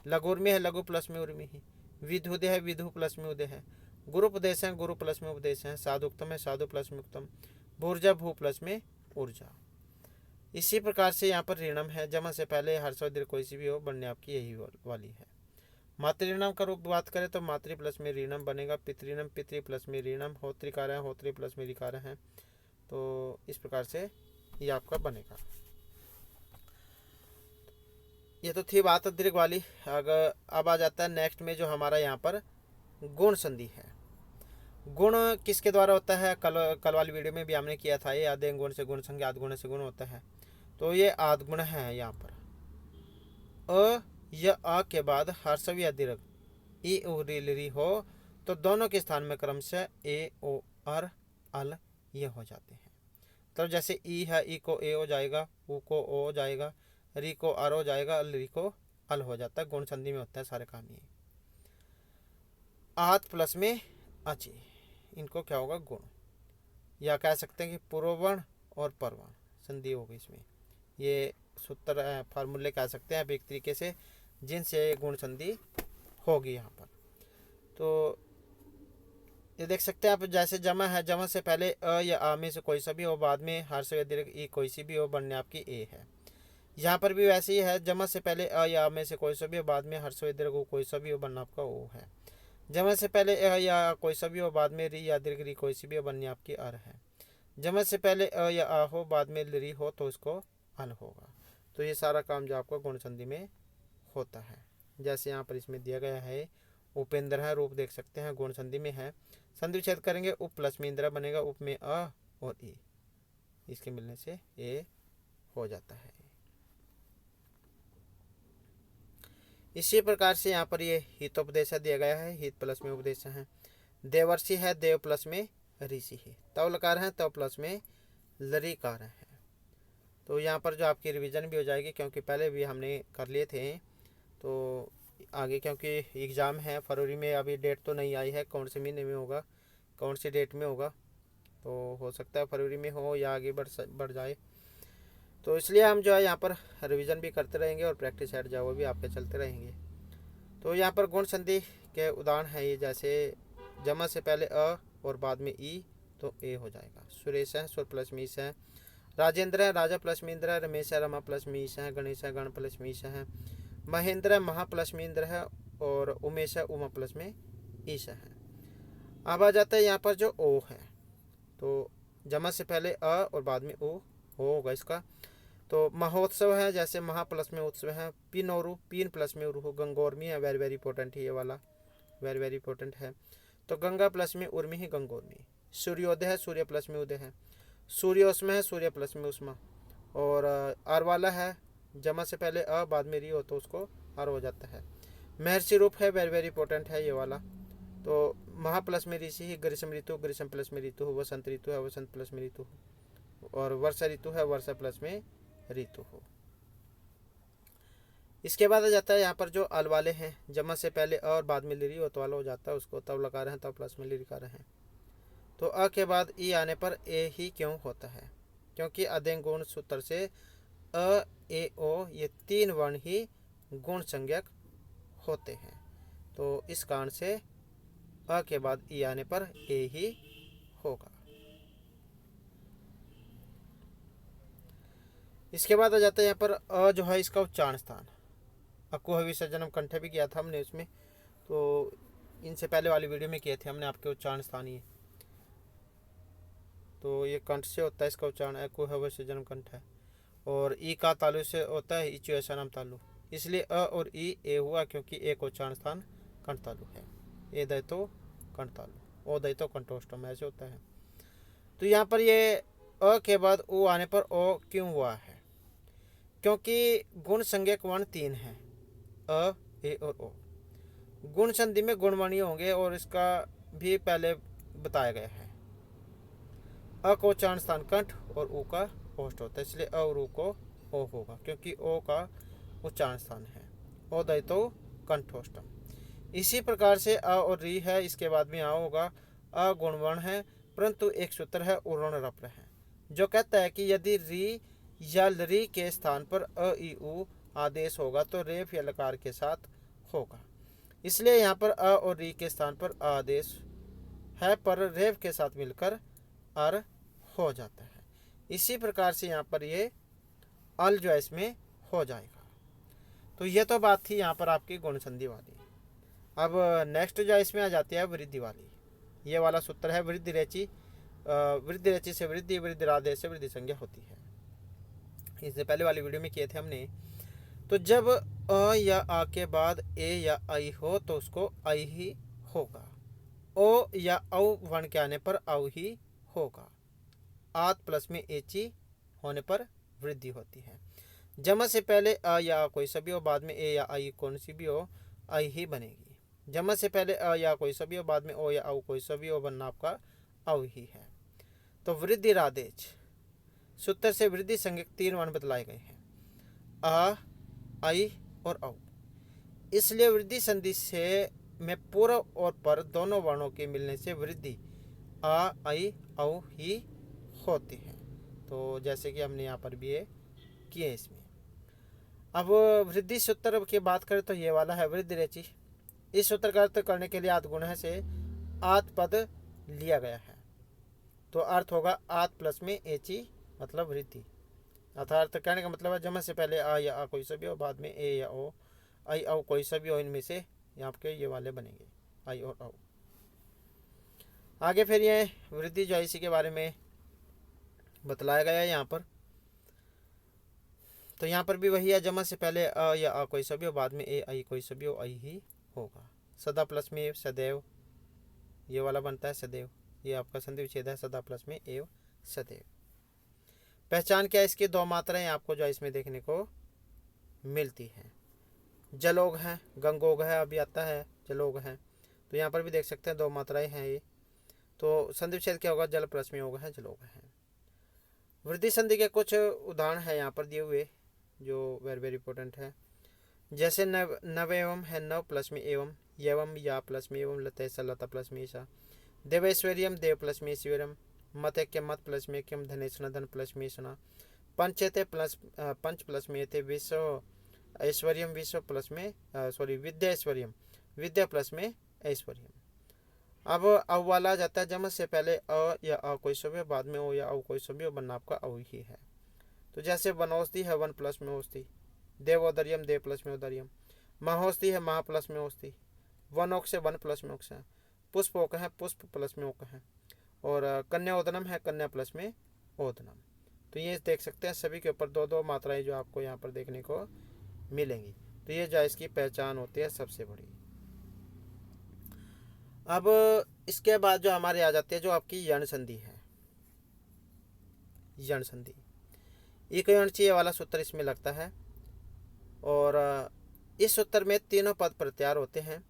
लघुर्मी है, लघु प्लस में उर्मी है। विधुदय है, विधु प्लस में उदय है। गुरुपदेश है, गुरु प्लस में उपदेश है। साधुक्तम है, साधु प्लस में उत्तम। भूर्जा, भू प्लस में ऊर्जा। इसी प्रकार से यहाँ पर ऋणम है, जमा से पहले हर्ष और दीर्घ कोई सी भी हो, बनने आपकी यही वाली है। मातृऋणम का रूप बात करें तो मातृ प्लस में ऋणम बनेगा। पितृणम, पितृ प्लस में ऋणम। होत्रिकार है, होत्री प्लस में ऋकार है। तो इस प्रकार से ये आपका बनेगा। ये तो थी बात दीर्घ वाली। अगर अब आ जाता है नेक्स्ट में जो हमारा यहाँ पर गुण संधि है। गुण किसके द्वारा होता है, कल वाली वीडियो में भी हमने किया था। ये आधे गुण से गुण संज्ञा, आध गुण से गुण होता है। तो ये आध गुण है। यहाँ पर अ या अ के बाद हर्षव या दीर्घ ई उ री ली हो तो दोनों के स्थान में क्रम से ए ओ अर अल ये हो जाते हैं। तो जैसे ई है, ई को ए हो जाएगा, उ को ओ हो जाएगा, री को अर हो जाएगा, री को अल हो जाता है। गुण संधि में होता है सारे काम ये। आत प्लस में अची, इनको क्या होगा, गुण। या कह सकते हैं कि पूर्ववर्ण और परवर्ण संधि होगी इसमें। ये सूत्र फार्मूले कह सकते हैं आप एक तरीके से, जिनसे गुण संधि होगी यहाँ पर। तो ये देख सकते हैं आप, जैसे जमा है, जमा से पहले अ या आ में से कोई सा भी हो, बाद में हर्ष या दीर्घ ई कोई सी भी हो, बनने आपकी ए है। यहाँ पर भी वैसे ही है, जमा से पहले अ या आ में से कोई सा भी हो, बाद में हर्ष या दीर्घ कोई सा भी हो, बनना आपका ओ है। जमा से पहले अ या कोई सा भी हो, बाद में री या दीर्घ री कोई सी भी हो, बननी आपकी अर है। जमा से पहले अ या आ हो, बाद में री हो तो इसको अल होगा। तो ये सारा काम जो आपको गुण संधि में होता है। जैसे यहाँ पर इसमें दिया गया है, उपेंद्र है, रूप देख सकते हैं, गुण संधि में है। संधि विच्छेद करेंगे, उप प्लस में इंद्रा बनेगा, उप में अ और ई, इसके मिलने से ए हो जाता है। इसी प्रकार से यहाँ पर ये हितोपदेश दिया गया है, हित प्लस में उपदेश है। देवर्षि है, देव प्लस में ऋषि है। तव लकार है, तव प्लस में लरीकार है। तो यहाँ पर जो आपकी रिवीजन भी हो जाएगी, क्योंकि पहले भी हमने कर लिए थे। तो आगे क्योंकि एग्ज़ाम है फरवरी में, अभी डेट तो नहीं आई है, कौन से महीने में होगा, कौन सी डेट में होगा, तो हो सकता है फरवरी में हो या आगे बढ़ जाए। तो इसलिए हम जो है यहाँ पर रिवीजन भी करते रहेंगे और प्रैक्टिस सेट जो वो भी आपके चलते रहेंगे। तो यहाँ पर गुण संधि के उदाहरण है ये, जैसे जमा से पहले अ और बाद में ई तो ए हो जाएगा। सुरेश है, सुर प्लस में ईश है। राजेंद्र है, राजा प्लस में इंद्र है। रमेश है, रमा प्लस में ईश है। गणेश है, गण प्लस में ईश है। महेंद्र है, महा प्लस में इंद्र है। और उमेश है, उमा प्लस में ईश है। अब आ जाता है यहाँ पर जो ओ है, तो जमा से पहले अ और बाद में ओ होगा इसका। तो महोत्सव है, जैसे महा प्लस में उत्सव है। पिनोरु, पीन प्लस में उर्हु। गंगोर्मी है, वेरी वेरी इंपॉर्टेंट है ये वाला, वेरी वेरी इंपॉर्टेंट है। तो गंगा प्लस में उर्मी ही गंगोर्मी। सूर्योदय है, सूर्य प्लस में उदय है। सूर्योष्म है, सूर्य प्लस में उष्मा। और आर वाला है, जमा से पहले अ बाद में री हो तो उसको आर हो जाता है। महर्षि रूप है, वेरी वेरी इंपॉर्टेंट है ये वाला। तो महा प्लस में ऋषि ही। ग्रीष्म ऋतु, ग्रीष्म प्लस में ऋतु। वसंत ऋतु है, वसंत प्लस में ऋतु। और वर्षा ऋतु है, वर्षा प्लस में ऋतु हो। इसके बाद आ जाता है यहाँ पर जो अल वाले हैं, जमा से पहले अ और बाद में लिरी हो तो अल हो जाता है, उसको तब लगा रहे हैं, तब प्लस में लिरी का रहे हैं। तो अ के बाद ई आने पर ए ही क्यों होता है, क्योंकि अध्ययन गुण सूत्र से अ ए ओ ये तीन वर्ण ही गुण संज्ञक होते हैं। तो इस कारण से अ के बाद ई आने पर ए ही होगा। इसके बाद आ जाता है यहाँ पर अ जो है इसका उच्चारण स्थान। अकुह विसर्जनम कंठ भी किया था हमने उसमें, तो इनसे पहले वाली वीडियो में किए थे हमने आपके उच्चारण स्थान ये। तो ये कंठ से होता है इसका उच्चारण, अकुह विसर्जनम कंठ है। और ई का तालु से होता है इचु ऐसा नाम तालु, इसलिए अ और ई ए हुआ क्योंकि ए का उच्चारण स्थान कंठ तालु है। ए दय तो कंठ तालु, ओ दय तो कंठोष्टम, ऐसे होता है। तो यहाँ पर ये अ के बाद ओ आने पर ओ क्यों हुआ है, क्योंकि गुण संज्ञक वर्ण तीन हैं, अ ए और ओ। गुण संधि में गुणवर्णीय होंगे और इसका भी पहले बताया गया है। अ को उच्चारण स्थान कंठ और ऊ का ओष्ठ होता है, इसलिए अ और ऊ को ओ होगा क्योंकि ओ का उच्चारण स्थान है। ओ दय तो कंठोष्टम। इसी प्रकार से अ और री है, इसके बाद में आ होगा। अ गुणवर्ण है, परंतु एक सूत्र है उर्ण रप्र है, जो कहता है कि यदि री या लरी के स्थान पर अ ई उ आदेश होगा तो रेफ या लकार के साथ होगा। इसलिए यहाँ पर अ और री के स्थान पर अ आदेश है पर रेफ के साथ मिलकर अर हो जाता है। इसी प्रकार से यहाँ पर ये अल जो है इसमें हो जाएगा। तो ये तो बात थी यहाँ पर आपकी गुण संधि वाली। अब नेक्स्ट जो है इसमें आ जाती है वृद्धि वाली। ये वाला सूत्र है वृद्धि रेचि। वृद्धि रेचि से वृद्धि, वृद्धि राधेश से वृद्धि संज्ञा होती है। इससे पहले वाली वीडियो में किए थे हमने। तो जब अ या आ के बाद ए या आई हो तो उसको आई ही होगा। ओ या औ वर्ण के आने पर औ ही होगा। आत प्लस में एची होने पर वृद्धि होती है। जमा से पहले अ या आ कोई सा भी हो, बाद में ए या आई कौन सी भी हो, आई ही बनेगी। जमा से पहले अ या कोई सा भी हो, बाद में ओ या औ कोई सा भी हो, बनना आपका औ ही है। तो वृद्धि राधेच सूत्र से वृद्धि संज्ञक 3 वर्ण बतलाए गए हैं, आ, आई और औ। इसलिए वृद्धि संधि से में पूर्व और पर दोनों वर्णों के मिलने से वृद्धि आ, आई, औ ही होती है। तो जैसे कि हमने यहाँ पर भी ये किए इसमें। अब वृद्धि सूत्र की बात करें तो ये वाला है वृद्धि रेचि। इस सूत्र का अर्थ करने के लिए आत गुण है से आत पद लिया गया है। तो अर्थ होगा आत प्लस में एची मतलब वृद्धि। अर्थात कहने का मतलब है जमा से पहले आ या आ कोई सा भी हो, बाद में ए या ओ, आई औ कोई सा भी हो, इनमें से यहाँ के ये वाले बनेंगे आई और औ। आगे फिर ये वृद्धि जो है इसी के बारे में बतलाया गया है यहाँ पर। तो यहाँ पर भी वही है, जमा से पहले अ या आ कोई सा भी हो, बाद में ए आई कोई सा भी हो, आई ही होगा। सदा प्लस में सदैव ये वाला बनता है सदैव। ये आपका संधि विच्छेद है, सदा प्लस में एव सदैव। पहचान क्या है इसकी? 2 मात्राएं आपको जो इसमें देखने को मिलती हैं। जलोग है, गंगोग है, अभी आता है जलोग है। तो यहाँ पर भी देख सकते हैं 2 मात्राएं हैं ये। तो संधि विच्छेद क्या होगा? जल प्लस में योग है, जलोग है। वृद्धि संधि के कुछ उदाहरण है यहाँ पर दिए हुए जो वेरी वेरी इंपॉर्टेंट है। जैसे नव एवं है, नव प्लस में एवं, यवम या प्लस में एवं, लते लता प्लस में ईसा। देवैश्वर्यम देव प्लस में ऐश्वर्यम। मत मत प्लस में क्यम, धनेशना धन प्लस में सुना। पंचते प्लस पंच प्लस में थे, विश्व ऐश्वर्यम विश्व प्लस में सॉरी विद्या ऐश्वर्यम, विद्या प्लस में ऐश्वर्यम। अब वाला आ जाता है जमा से पहले अ या आ कोई सभी, बाद में ओ या औ कोई सभी, बनना आपका औ ही है। तो जैसे वनौषधि है, वन प्लस में औषधि। देवोदर्यम देव प्लस में उदर्यम। महाौषधि है, महा प्लस में औषधि। वनोक से वन प्लस में ओक्ष है। पुष्प ओक है, पुष्प प्लस में ओक है। और कन्या ओदनम है, कन्या प्लस में ओदनम। तो ये देख सकते हैं सभी के ऊपर 2-2 मात्राएं जो आपको यहाँ पर देखने को मिलेंगी। तो ये जो इसकी पहचान होती है सबसे बड़ी। अब इसके बाद जो हमारे आ जाती है जो आपकी यण संधि है। यण संधि एक यणचीय वाला सूत्र इसमें लगता है। और इस सूत्र में तीनों पद प्रत्यार होते हैं।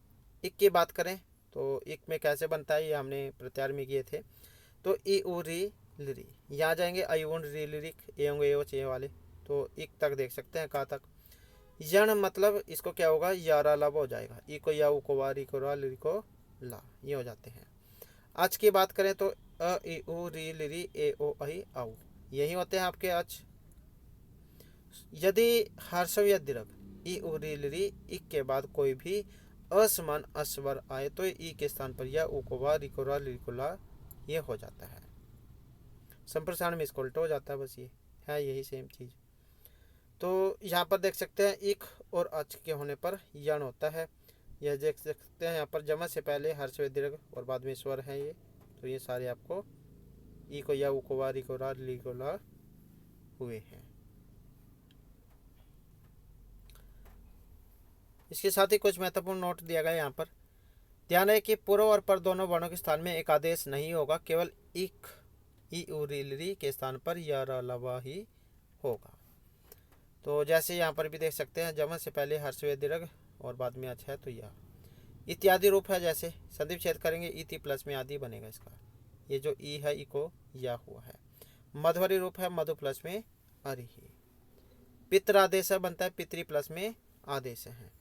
इक की बात करें तो इक में कैसे बनता है ये हमने प्रत्यार में किए थे। तो ई उ री लिरी यहाँ जाएंगे, आई उन री लिरिक एवं एवं चे वाले। तो इक तक देख सकते हैं, कहाँ तक। यण मतलब इसको क्या होगा? यारा लब हो जाएगा। ई को या, उ को वा, री को रा, लिरी को ला, ये हो जाते हैं। आज की बात करें तो अ ई उ री लिरी ए ओ आई औ, यही होते हैं आपके आज। यदि हर्षव या दीर्घ ई उ री लिरी इक के बाद कोई भी असमान अस्वर आए तो ई के स्थान पर या, उ को वा, री को रा, लिरी को ला, ये हो जाता है। संप्रसारण में इसको उल्टा हो जाता है, बस ये है यही सेम चीज़। तो यहाँ पर देख सकते हैं इक और अच के होने पर यण होता है। यह देख सकते हैं यहाँ पर जमा से पहले हर्ष व दीर्घ और बाद में स्वर है ये। तो ये सारे आपको ई को या, उ को वा, री को रा, ली को ला हुए हैं। इसके साथ ही कुछ महत्वपूर्ण नोट दिया गया यहाँ पर। ध्यान है कि पूर्व और पर दोनों वर्णों के स्थान में एक आदेश नहीं होगा, केवल इक ई उ री लिरी के स्थान पर या रा लवा ही होगा। तो जैसे यहाँ पर भी देख सकते हैं जमा से पहले हर्ष व दीर्घ और बाद में अच्छा है तो यह इत्यादि रूप है। जैसे संधि विच्छेद करेंगे इति प्लस में आदि बनेगा इसका। ये जो ई है, ई को या हुआ है। मधुवरी रूप है, मधु प्लस में अरि। पित्र आदेश बनता है, पितरी प्लस में आदेश है।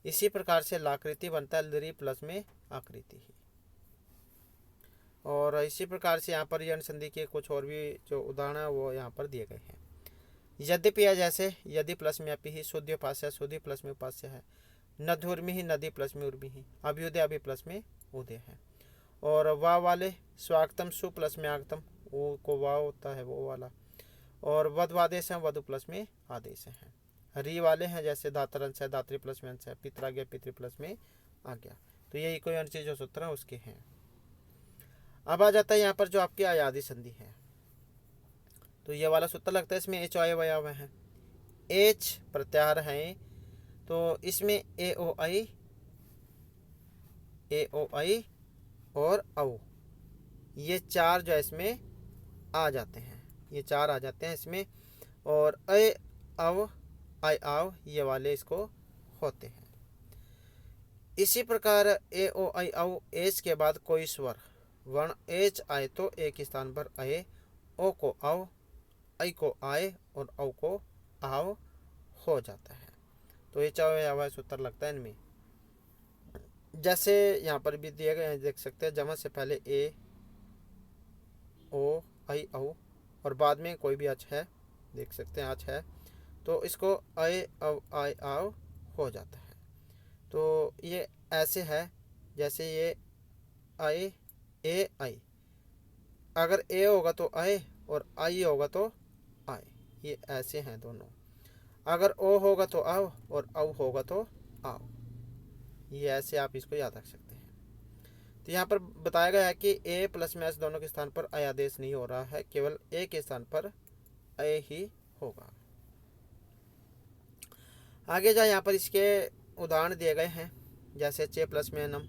इसी प्रकार से लाकृति बनता है, लरी प्लस में आकृति ही। और इसी प्रकार से यहाँ पर यण संधि के कुछ और भी जो उदाहरण है वो यहाँ पर दिए गए हैं। यद्यपि है जैसे यदि प्लस में अपि ही, शुद्ध उपास्य शुद्धि प्लस में उपास्य है, नधुर्मि ही नदी प्लस में उर्मी ही, अभ्युदय अभि प्लस में उदय है। और वाह वाले स्वागतम सु प्लस में आगतम, वो को वाह होता है वो वाला। और वधवादेश है वधु प्लस में आदेश है। री वाले हैं जैसे दातरंश है दात्री प्लस में अंश है, पितराज्ञा पितृ प्लस में आ गया। तो यही कोई अन्य चीज जो सूत्र है उसके हैं। अब आ जाता है यहाँ पर जो आपकी आयादी संधि है, तो ये वाला सूत्र लगता है, इसमें एच आय वयाव है, एच प्रत्याहार है, तो इसमें ए ओ आई और औ ये चार जो है इसमें आ जाते हैं, ये चार आ जाते हैं इसमें। और अ अव आई आव ये वाले इसको होते हैं। इसी प्रकार ए ओ आई औ एच के बाद कोई स्वर वर्ण एच आए तो एक स्थान पर अये, ओ को औ, आई को आए और औ को आव हो जाता है। तो ये चाहे सूत्र लगता है इनमें। जैसे यहाँ पर भी दिए गए हैं, देख सकते हैं, जमा से पहले ए ओ आई औ और बाद में कोई भी अच है, देख सकते हैं अच है, तो इसको अय अव आय आव हो जाता है। तो ये ऐसे है जैसे ये अय ए आई, अगर ए होगा तो अय और आई होगा तो आय, ये ऐसे हैं दोनों। अगर ओ होगा तो आव और औ होगा तो आव, ये ऐसे आप इसको याद रख सकते हैं। तो यहाँ पर बताया गया है कि ए प्लस में एस दोनों के स्थान पर अय आदेश नहीं हो रहा है, केवल ए के स्थान पर अय ही होगा। आगे जा यहाँ पर इसके उदाहरण दिए गए हैं, जैसे चे प्लस में नम,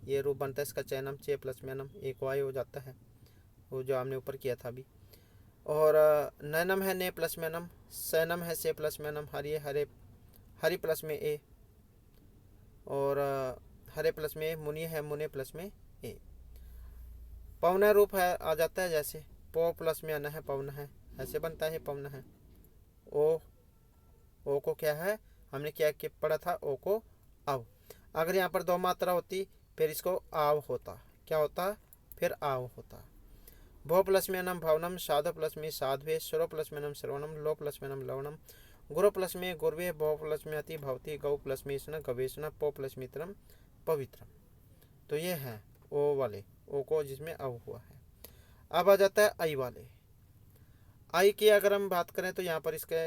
ये रूप बनता है इसका चयनम, चे प्लस में नम एक वाय हो जाता है, वो जो हमने ऊपर किया था अभी। और नैनम है ने प्लस में नम, सैनम है से प्लस में नम, हरि हरे हरि प्लस में ए, और हरे प्लस में मुनि है मुने प्लस में ए। पवन रूप है आ जाता है, जैसे पो प्लस में अन है पवन है, ऐसे बनता है पवन है। ओ को क्या है हमने क्या पढ़ा था, ओ को आव। अगर यहाँ पर दो मात्रा होती फिर इसको आव होता, क्या होता फिर आव होता। भो प्लस में नम भवनम, साधो प्लस में साध्वे, स्वरो प्लस में नम श्रवणम, लो प्लस में नम लवणम, गुरु प्लस में गुरवे, भो प्लस में अति भवती, गौ प्लस में स्न गवेशना, पो प्लस मित्रम पवित्रम। तो ये है ओ वाले, ओ को जिसमें अव हुआ है। अब आ जाता है आई वाले। आई की अगर हम बात करें तो यहाँ पर इसके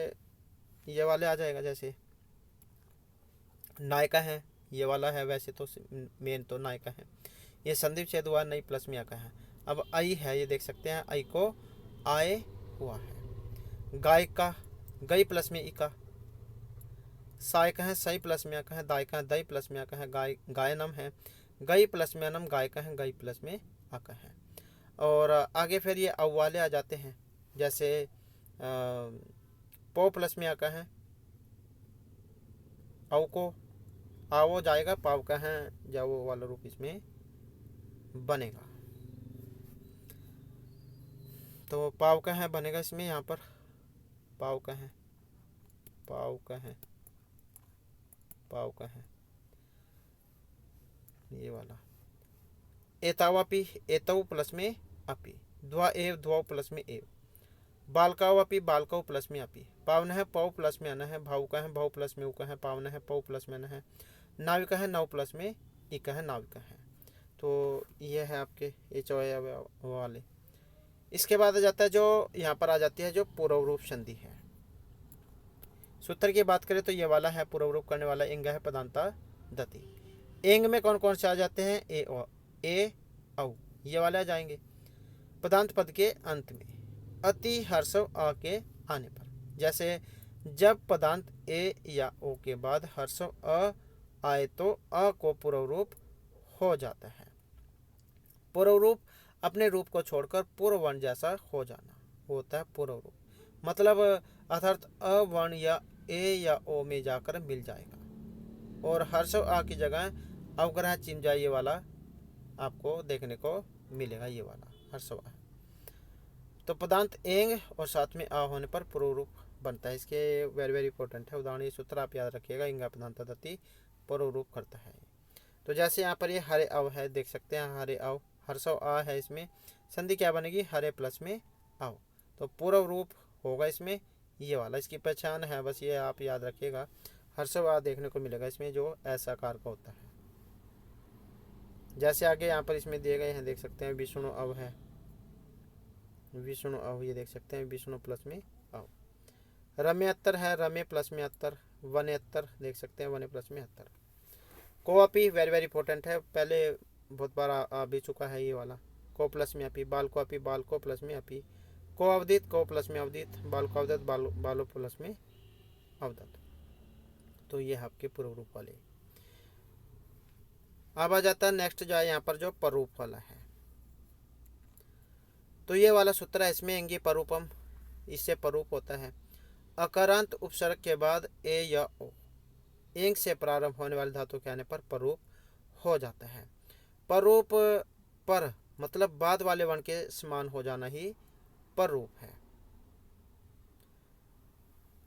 ये वाले आ जाएगा, जैसे नायका है, ये वाला है, वैसे तो मेन तो नायका है, ये संदीप छेद हुआ नई प्लस में आका है। अब आई है, ये देख सकते हैं आई को आए हुआ है। गाय का गई प्लस में इका, साय का है सही प्लस में आका है, दाय का है दई प्लस में आका है, गाय गायनम है, गई प्लस में अनम, गाय का है गई प्लस में आका है। और आगे फिर ये अव वाले आ जाते हैं, जैसे पो प्लस में आका है, अव को आवो जाएगा, पाव का है जाओ वाला रूप इसमें बनेगा। तो पाव का है बनेगा इसमें, यहाँ पर पाव का है पाव का है पाव का है, ये वाला। एतावापि एतव प्लस में अपि, ध्वा एव ध्वा प्लस में एव, बालकावपि बालकव प्लस में अपि, पावन है पौ प्लस में अन है, भाव का है भाव प्लस में उका है, पावन है पौ प्लस में अन है, नाविका है नव प्लस में इका है, नाविका है। तो ये है आपके एच वाले। इसके बाद आ जाता है जो यहाँ पर आ जाती है जो पूर्व रूप संधि है। सूत्र की बात करें तो ये वाला है पूर्व रूप करने वाला, इंग है पदांता दति। इंग में कौन कौन से आ जाते हैं, ए औ ये वाले आ जाएंगे। पदांत पद के अंत में अति हर्षव आ के आने पर, जैसे जब पदांत ए या ओ के बाद हर्षव अ आए तो अ को पूर्व रूप हो जाता है। पूर्व रूप अपने रूप को छोड़कर पूर्व वर्ण जैसा हो जाना होता है पूर्व रूप, मतलब अर्थात अ वर्ण या ए या ओ में जाकर मिल जाएगा। और हर्षव आ की जगह अवग्रह चिन्ह जाइए वाला आपको देखने को मिलेगा, ये वाला हर्षव आ। तो पदांत एंग और साथ में आ होने पर पूर्व रूप बनता है। इसके वेरी वेरी इंपॉर्टेंट है उदाहरण, ये सूत्र आप याद रखिएगा, इंगा पदांत दति पूर्व रूप करता है। तो जैसे यहाँ पर ये हरे अव है, देख सकते हैं हरे अव, हर्षव आ है, इसमें संधि क्या बनेगी हरे प्लस में अव, तो पूर्व रूप होगा इसमें ये वाला इसकी पहचान है, बस ये आप याद रखिएगा। हर्षवाद देखने को मिलेगा इसमें जो ऐसा आकार का होता है। जैसे आगे यहाँ पर इसमें दिए गए हैं, देख सकते हैं विष्णु अव है, विष्णु अव, ये देख सकते हैं विष्णु प्लस में अव। रम्यत्तर है, रमे प्लस में अत्तर, वनेत्तर देख सकते हैं वने प्लस में अत्तर। कोअपी वेरी वेरी इंपॉर्टेंट है, पहले बहुत बार आ भी चुका है ये वाला। को प्लस में अपी, बाल को अपी, बाल को प्लस में अपी। को अवधित, को प्लस में अवधित, बाल को अवदत, बालो प्लस में अवदत। तो ये है आपके पूर्व रूप वाले। अब आ जाता है नेक्स्ट जो है यहाँ पर जो परूप वाला है। तो ये वाला सूत्र है, इसमें एंगी परूपम, इससे परूप होता है। अकारांत उपसर्ग के बाद ए या ओ, एंग से प्रारंभ होने वाले धातु के आने पर परूप हो जाता है। परूप पर मतलब बाद वाले वर्ण के समान हो जाना ही परूप है।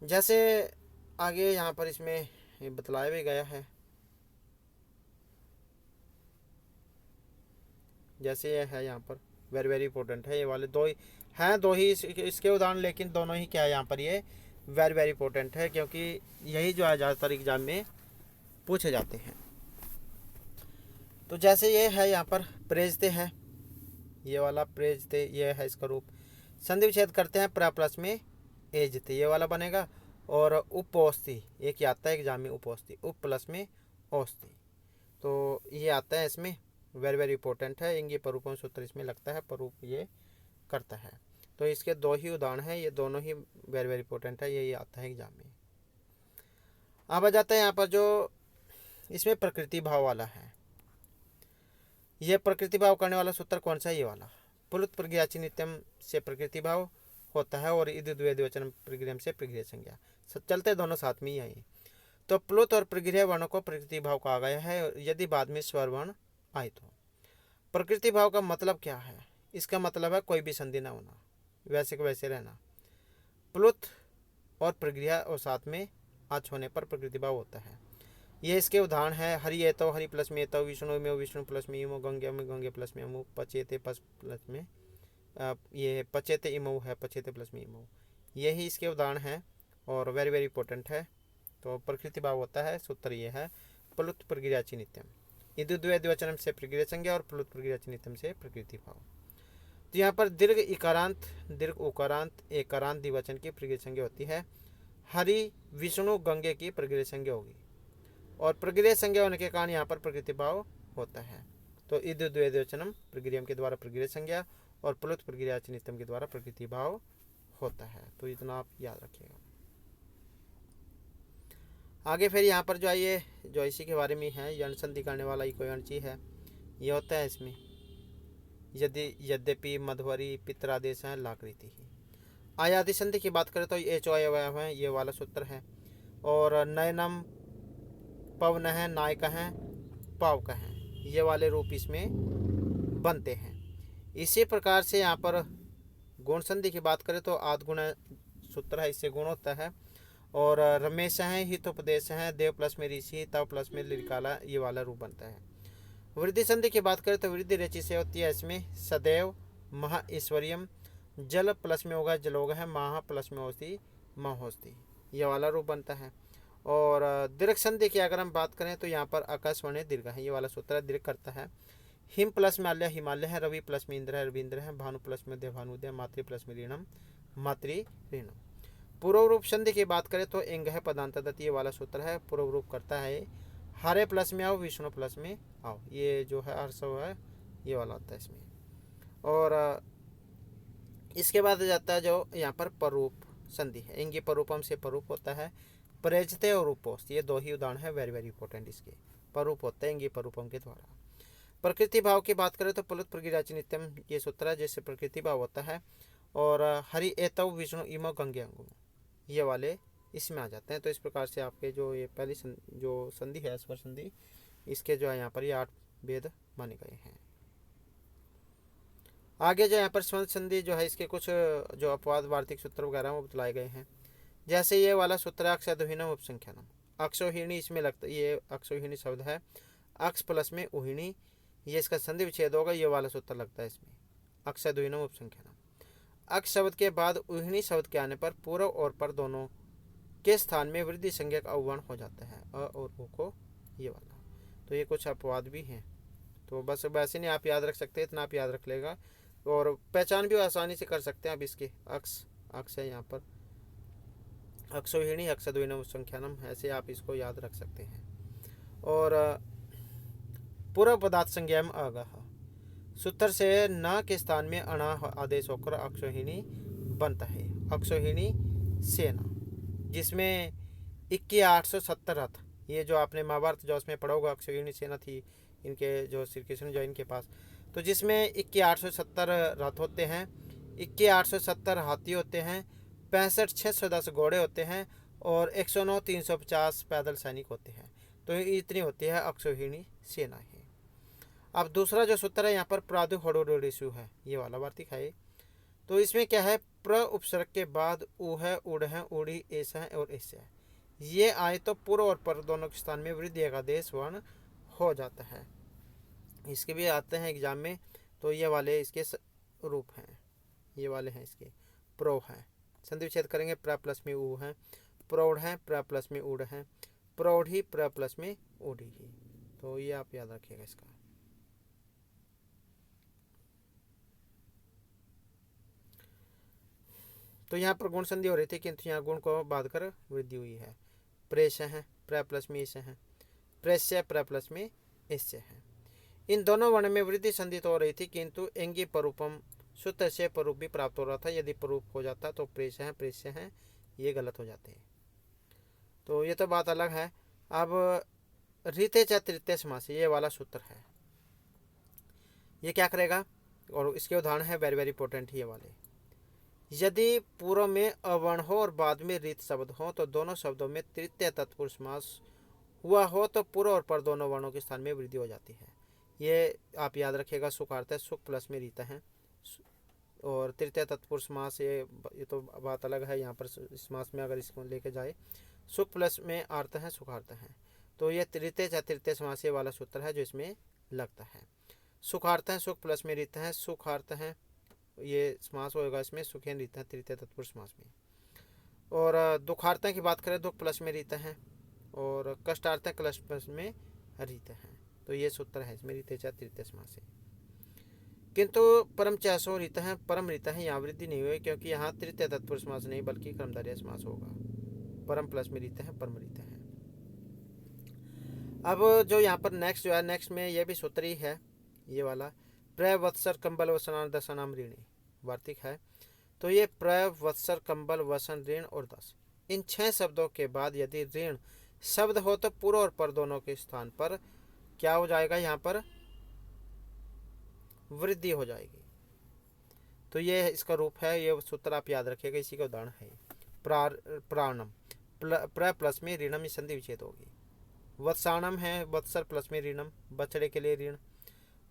जैसे आगे यहाँ पर इसमें बतलाया भी गया है, जैसे ये है यहाँ पर वेरी वेरी इंपॉर्टेंट है। ये वाले दो ही हैं, दो ही इसके उदाहरण, लेकिन दोनों ही क्या है यहाँ पर ये वेरी वेरी इंपॉर्टेंट है, क्योंकि यही जो है ज़्यादातर एग्जाम में पूछे जाते हैं। तो जैसे ये है यहाँ पर प्रेजते है, ये वाला प्रेजते, ये है इसका रूप। संधि विच्छेद करते हैं प्र प्लस में एजते, ये वाला बनेगा। और उपौस्ती एक ही आता है एग्जाम में, उपौस्ती, उप प्लस में औस्ती, तो ये आता है इसमें, वेरी वेरी इंपॉर्टेंट है। इंगी परूपम सूत्र इसमें लगता है, परूप ये करता है। तो इसके दो ही उदाहरण हैं, ये दोनों ही वेरी वेरी इंपॉर्टेंट है, ये आता है एग्जाम में। अब आ जाता है यहाँ पर जो इसमें प्रकृति भाव वाला है। ये प्रकृति भाव करने वाला सूत्र कौन सा है? ये वाला। पुलुत प्रज्ञाची नित्यम से प्रकृति भाव होता है और इद द्विवचन प्रगृहम से प्रगृह संज्ञा, चलते दोनों साथ में ही आई। तो प्लुत और प्रगृह वर्णों को प्रकृति भाव कहा गया है यदि बाद में स्वर वर्ण आए तो। प्रकृति भाव का मतलब क्या है? इसका मतलब है कोई भी संधि ना होना, वैसे को वैसे रहना। प्लुत और प्रगृह और साथ में आच होने पर प्रकृति भाव होता है। ये इसके उदाहरण है, हरि एतो हरि प्लस में एतो, विष्णु में विष्णु प्लस में इमो, गंगे में गंगे प्लस में अमु, पचेते प्लस में ये पचेते इमो है, पचेते प्लस में इमो, यही इसके उदाहरण हैं और वेरी वेरी इंपॉर्टेंट है। तो प्रकृति भाव होता है, सूत्र ये है प्लुत प्रगृह्याचि नित्यम, इदु द्विवचनम से प्रगृह संज्ञा और प्लुत प्रगृह्याचि नित्यम से प्रकृति भाव। तो यहाँ पर दीर्घ इकारांत, दीर्घ उकारांत, एकारांत द्विवचन की प्रगृह संज्ञा होती है। हरि विष्णु गंगे की प्रगृह संज्ञा होगी और प्रगृह संज्ञा होने के कारण यहाँ पर प्रकृति भाव होता है। तो इदु द्विवचनम प्रगृहम के द्वारा प्रगृह संज्ञा और प्लुत प्रगृह्याचि नित्यम के द्वारा प्रकृति भाव होता है। तो इतना आप याद रखिएगा। आगे फिर यहाँ पर जो है ये जो इसी के बारे में है, यण संधि करने वाला कोई अणची है, ये होता है इसमें यदि यद्यपि मध्वरी पितरादेश है लाकृति ही। आयादि संधि की बात करें तो ये जो अवयव है ये वाला सूत्र है। और नयनम पवन है, नायक हैं, पावक हैं, ये वाले रूप इसमें बनते हैं। इसी प्रकार से यहाँ पर गुण संधि की बात करें तो आदगुण सूत्र है, इससे गुण होता है। और रमेश हैं, हितोपदेश हैं, देव प्लस में ऋषि, तव प्लस में लिरिकाला, ये वाला रूप बनता है। वृद्धि संधि की बात करें तो वृद्धि रचि से होती है, इसमें सदैव महा ईश्वरियम, जल प्लस में होगा जलोग है, महा प्लस में होती महोस्ती, ये वाला रूप बनता है। और दीर्घ संधि की अगर हम बात करें तो यहाँ पर आकाशवाणी दीर्घ है, ये वाला सूत्र दीर्घ करता है। हिम प्लस में आल्य हिमालय है, रवि प्लस में इंद्र है, रविंद्र है, भानु प्लस में देवानुदय, मातृ प्लस में ऋणम, मातृ ऋणम। पूर्व रूप संधि की बात करें तो एंग है पदांतदत, ये वाला सूत्र है, पूर्व रूप करता है हरे प्लस में आओ, विष्णु प्लस में आओ, ये जो है हर्षव है ये वाला होता है इसमें। और इसके बाद जाता है जो यहाँ पर परूप संधि है, एंगी परूपम से परूप होता है। प्रेजते और रूपोस्त, ये दो ही उदाहरण है वेरी वेरी इंपॉर्टेंट इसके, परूप होते हैं एंगी परूपम के द्वारा। प्रकृति भाव की बात करें तो प्लुत प्रगृह्याचि नित्यम, ये सूत्र है जिससे प्रकृति भाव होता है। और हरि एतव विष्णु इमो गंगे अंगु, ये वाले इसमें आ जाते हैं। तो इस प्रकार से आपके जो ये पहली जो संधि है स्वर संधि, इसके जो है यहाँ पर ये 8 भेद माने गए हैं। आगे जो यहाँ पर स्वर संधि जो है इसके कुछ जो अपवाद वार्तिक सूत्र वगैरह वो बतलाए गए हैं। जैसे ये वाला सूत्र अक्षोहिणम उपसंख्यानम, अक्षोहिणी इसमें लगता, ये अक्षोहिणी शब्द है, अक्ष प्लस में उहिणी, ये इसका संधि विच्छेद होगा, ये वाला सूत्र लगता है इसमें, अक्षोहिणम उपसंख्यानम। अक्ष शब्द के बाद उहिणी शब्द के आने पर पूर्व और पर दोनों के स्थान में वृद्धि संज्ञक अवर्ण हो जाता है, अ और उ को, ये वाला। तो ये कुछ अपवाद भी हैं, तो बस वैसे नहीं आप याद रख सकते, इतना आप याद रख लेगा और पहचान भी आसानी से कर सकते हैं। अब इसके अक्ष है यहाँ पर, अक्षोहिणी अक्षद्विनम संख्यानम, ऐसे आप इसको याद रख सकते हैं। और पूर्व पदार्थ संज्ञा में अगह, सूत्र से न के स्थान में अणा आदेश होकर अक्षोहिणी बनता है। अक्षोहिणी सेना, जिसमें 21,870 रथ, ये जो आपने महाभारत जो उसमें पढ़ा होगा, अक्षोहिणी सेना थी इनके, जो श्री कृष्ण जो इनके पास, तो जिसमें 21,870 रथ होते हैं, 21,870 हाथी होते हैं, 65,610 घोड़े होते हैं और 109,350 पैदल सैनिक होते हैं। तो इतनी होती है अक्षोहिणी सेना है। अब दूसरा जो सूत्र है यहाँ पर प्रादुहोडोडेशु है, ये वाला वार्तिक है। तो इसमें क्या है, प्र उपसर्ग के बाद उ है, उड़ है, उड़ी, एस है और एस है, ये आए तो पूर्व और पर दोनों के स्थान में वृद्धि का आदेश वर्ण हो जाता है। इसके भी आते हैं एग्जाम में, तो ये वाले इसके रूप हैं, ये वाले हैं इसके, प्रो है, संधि विच्छेद करेंगे, प्र प्लस में उ है, प्रौढ़ है, प्र प्लस में उड़ है, प्रौढ़ी, प्र प्लस में उड़ी ही। तो ये आप याद रखिएगा इसका। तो यहाँ पर गुण संधि हो रही थी, किंतु यहाँ गुण को बाध कर वृद्धि हुई है। प्रेश है, प्र प्लस में इस है, प्रेस्य प्र प्लस में इससे है। इन दोनों वर्ण में वृद्धि संधि तो हो रही थी, किंतु एंगी परूपम सूत्र से परूप भी प्राप्त हो रहा था। यदि परूप हो जाता तो प्रेश है, प्रेस्य है, ये गलत हो जाते हैं। तो ये तो बात अलग है। अब रीते च तृतीय समास, ये वाला सूत्र है, ये क्या करेगा, और इसके उदाहरण है वेरी वेरी इंपॉर्टेंट ये वाले। यदि पूर्व में अवर्ण हो और बाद में रीत शब्द हो तो दोनों शब्दों में तृतीय तत्पुरुष समास हुआ हो तो पूर्व और पर दोनों वर्णों के स्थान में वृद्धि हो जाती है। ये आप याद रखिएगा। सुख अर्थ है, सुख प्लस में रीता है, और तृतीय तत्पुरुष समास ये तो बात अलग है। यहाँ पर समास में अगर इसको लेके जाए, सुख प्लस में अर्थ है, सुखार्थ है, तो ये तृतीय चतुर्थी समास वाला सूत्र है जो इसमें लगता है। सुखार्थ है, सुख प्लस में रीत है, सुखार्थ है, ये समास होगा इसमें, सुखेन रीत है तृतीय तत्पुरुष समास में। और दुखार्थ की बात करें, दुख प्लस में रीत है, और कष्टार्थ क्लश प्लस में रीत है। तो ये सूत्र है इसमें, रीते चा तृतीय समास है। किंतु परम चैसो रीत है, परम रीत है, यहाँ वृद्धि नहीं हुई, क्योंकि यहाँ तृतीय तत्पुरुष समास नहीं बल्कि क्रमधारय समास होगा। परम प्लस में रीत है, परम रीत है। अब जो यहाँ पर नेक्स्ट जो है, नेक्स्ट में ये भी सूत्र ही है, ये वाला, प्रवत्सर कंबल वसनान दशनाम ऋणी वार्तिक है। तो ये प्रवत्सर कंबल वसन ऋण और दस, इन 6 शब्दों के बाद यदि ऋण शब्द हो तो पूर्व और पर दोनों के स्थान पर क्या हो जाएगा, यहाँ पर वृद्धि हो जाएगी। तो ये इसका रूप है, ये सूत्र आप याद रखिएगा, इसी का उदाहरण है। प्राणम, प्र प्लस में ऋणम, संधि विच्छेद होगी। वत्साणम है, वत्सर प्लस में ऋणम, बछड़े के लिए ऋण।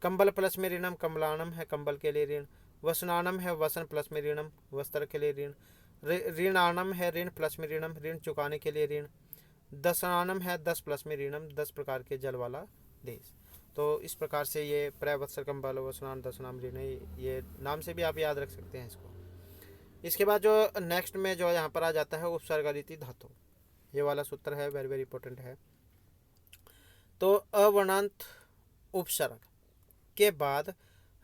कंबल प्लस में ऋणम, कमलाणम है, कंबल के लिए ऋण। वसनानम है, वसन प्लस में ऋणम, वस्त्र के लिए ऋण। ऋणानम है, ऋण प्लस में ऋणम, ऋण चुकाने के लिए ऋण। दशनानम है, 10 प्लस में ऋणम, 10 प्रकार के जल वाला देश। तो इस प्रकार से ये प्रवत्सर कंबल वसनान दशनाम ऋण, ये नाम से भी आप याद रख सकते हैं इसको। इसके बाद जो नेक्स्ट में जो यहाँ पर आ जाता है उपसर्गरीति धातु, ये वाला सूत्र है, वेरी वेरी इंपॉर्टेंट है। तो अवर्णांत उपसर्ग के बाद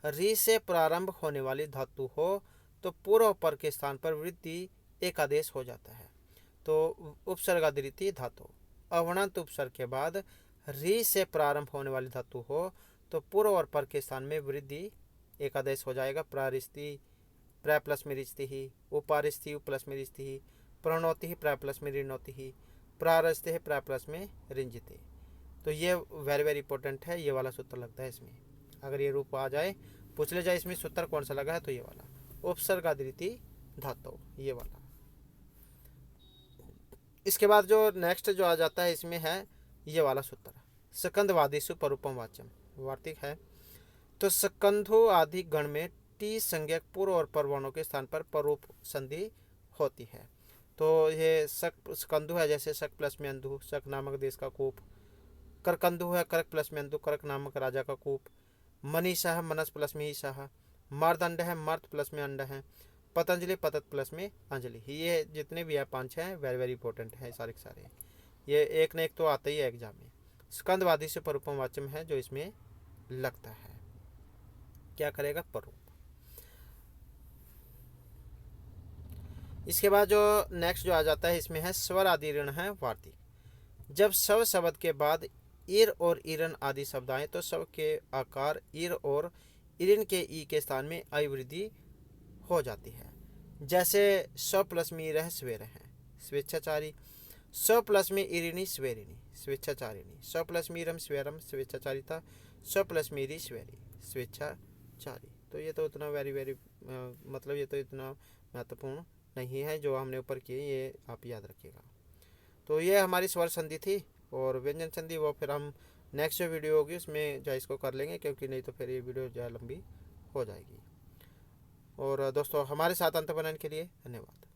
री से प्रारंभ होने वाली धातु हो तो पूर्व पर के स्थान पर वृद्धि एक आदेश हो जाता है। तो उपसर्गादिति धातु, अवर्णांत उपसर्ग के बाद री से प्रारंभ होने वाली धातु हो तो पूर्व और पर के स्थान में वृद्धि एक आदेश हो जाएगा। प्रारिस्ति, प्र प्लस में रिचती ही, उपारिस्ति प्लस में रिचती ही, प्रणोति ही, प्र प्लस में ऋणोति ही, प्रारस्ते है, प्र प्लस में रिंजते। तो ये वेरी वेरी इंपॉर्टेंट है, ये वाला सूत्र लगता है इसमें। अगर ये रूप आ जाए, पूछ ले जाए इसमें सूत्र कौन सा लगा है, तो ये वाला उपसर्गादिति धातु, ये वाला। इसके बाद जो नेक्स्ट जो आ जाता है इसमें है ये वाला सूत्र, स्कंदवादिषु परूपम वाच्यम वार्तिक है। तो स्कंधो आदि गण में टी संज्ञक पूर्व और पर वर्णों के स्थान पर परूप संधि होती है। तो ये स्कंधु है, जैसे शक प्लस में अंधु, शक नामक देश का कूप। करकंधु है, करक प्लस में अंधु, करक नामक राजा का कूप। मनीषा है, मनस प्लस में ईशा है। मारदंड है, मर्त प्लस में अंड है। पतंजलि पतत प्लस में अंजलि। ये जितने भी है 5 हैं वेरी वेरी इंपॉर्टेंट हैं सारे के सारे। ये एक न एक तो आता ही है एग्जाम में। स्कंदवादी से परूपम वाच्यम है जो इसमें लगता है। क्या करेगा? परूप। इसके बाद जो नेक्स्ट जो आ जाता है इसमें है स्वर आदि ऋण है वार्तिक। जब स्व शब्द के बाद ईर और ईरन आदि शब्द आए तो स्व के आकार ईर और ईरन के ई के स्थान में आई वृद्धि हो जाती है। जैसे स्व प्लस में रह स्वेर है स्वेच्छाचारी, स्व प्लस में ईरिनी स्वेरिनी स्वेच्छाचारिणी, स्व प्लस में ईरम स्वेरम स्वेच्छाचारिता, स्व प्लस में ईरी स्वेरी स्वेच्छाचारी। तो ये तो इतना वेरी वेरी मतलब ये तो इतना महत्वपूर्ण नहीं है जो हमने ऊपर किए, ये आप याद रखिएगा। तो ये हमारी स्वर संधि थी और व्यंजन संधि वो फिर हम नेक्स्ट जो वीडियो होगी उसमें जो इसको कर लेंगे, क्योंकि नहीं तो फिर ये वीडियो जो है लंबी हो जाएगी। और दोस्तों हमारे साथ अंत बनाने के लिए धन्यवाद।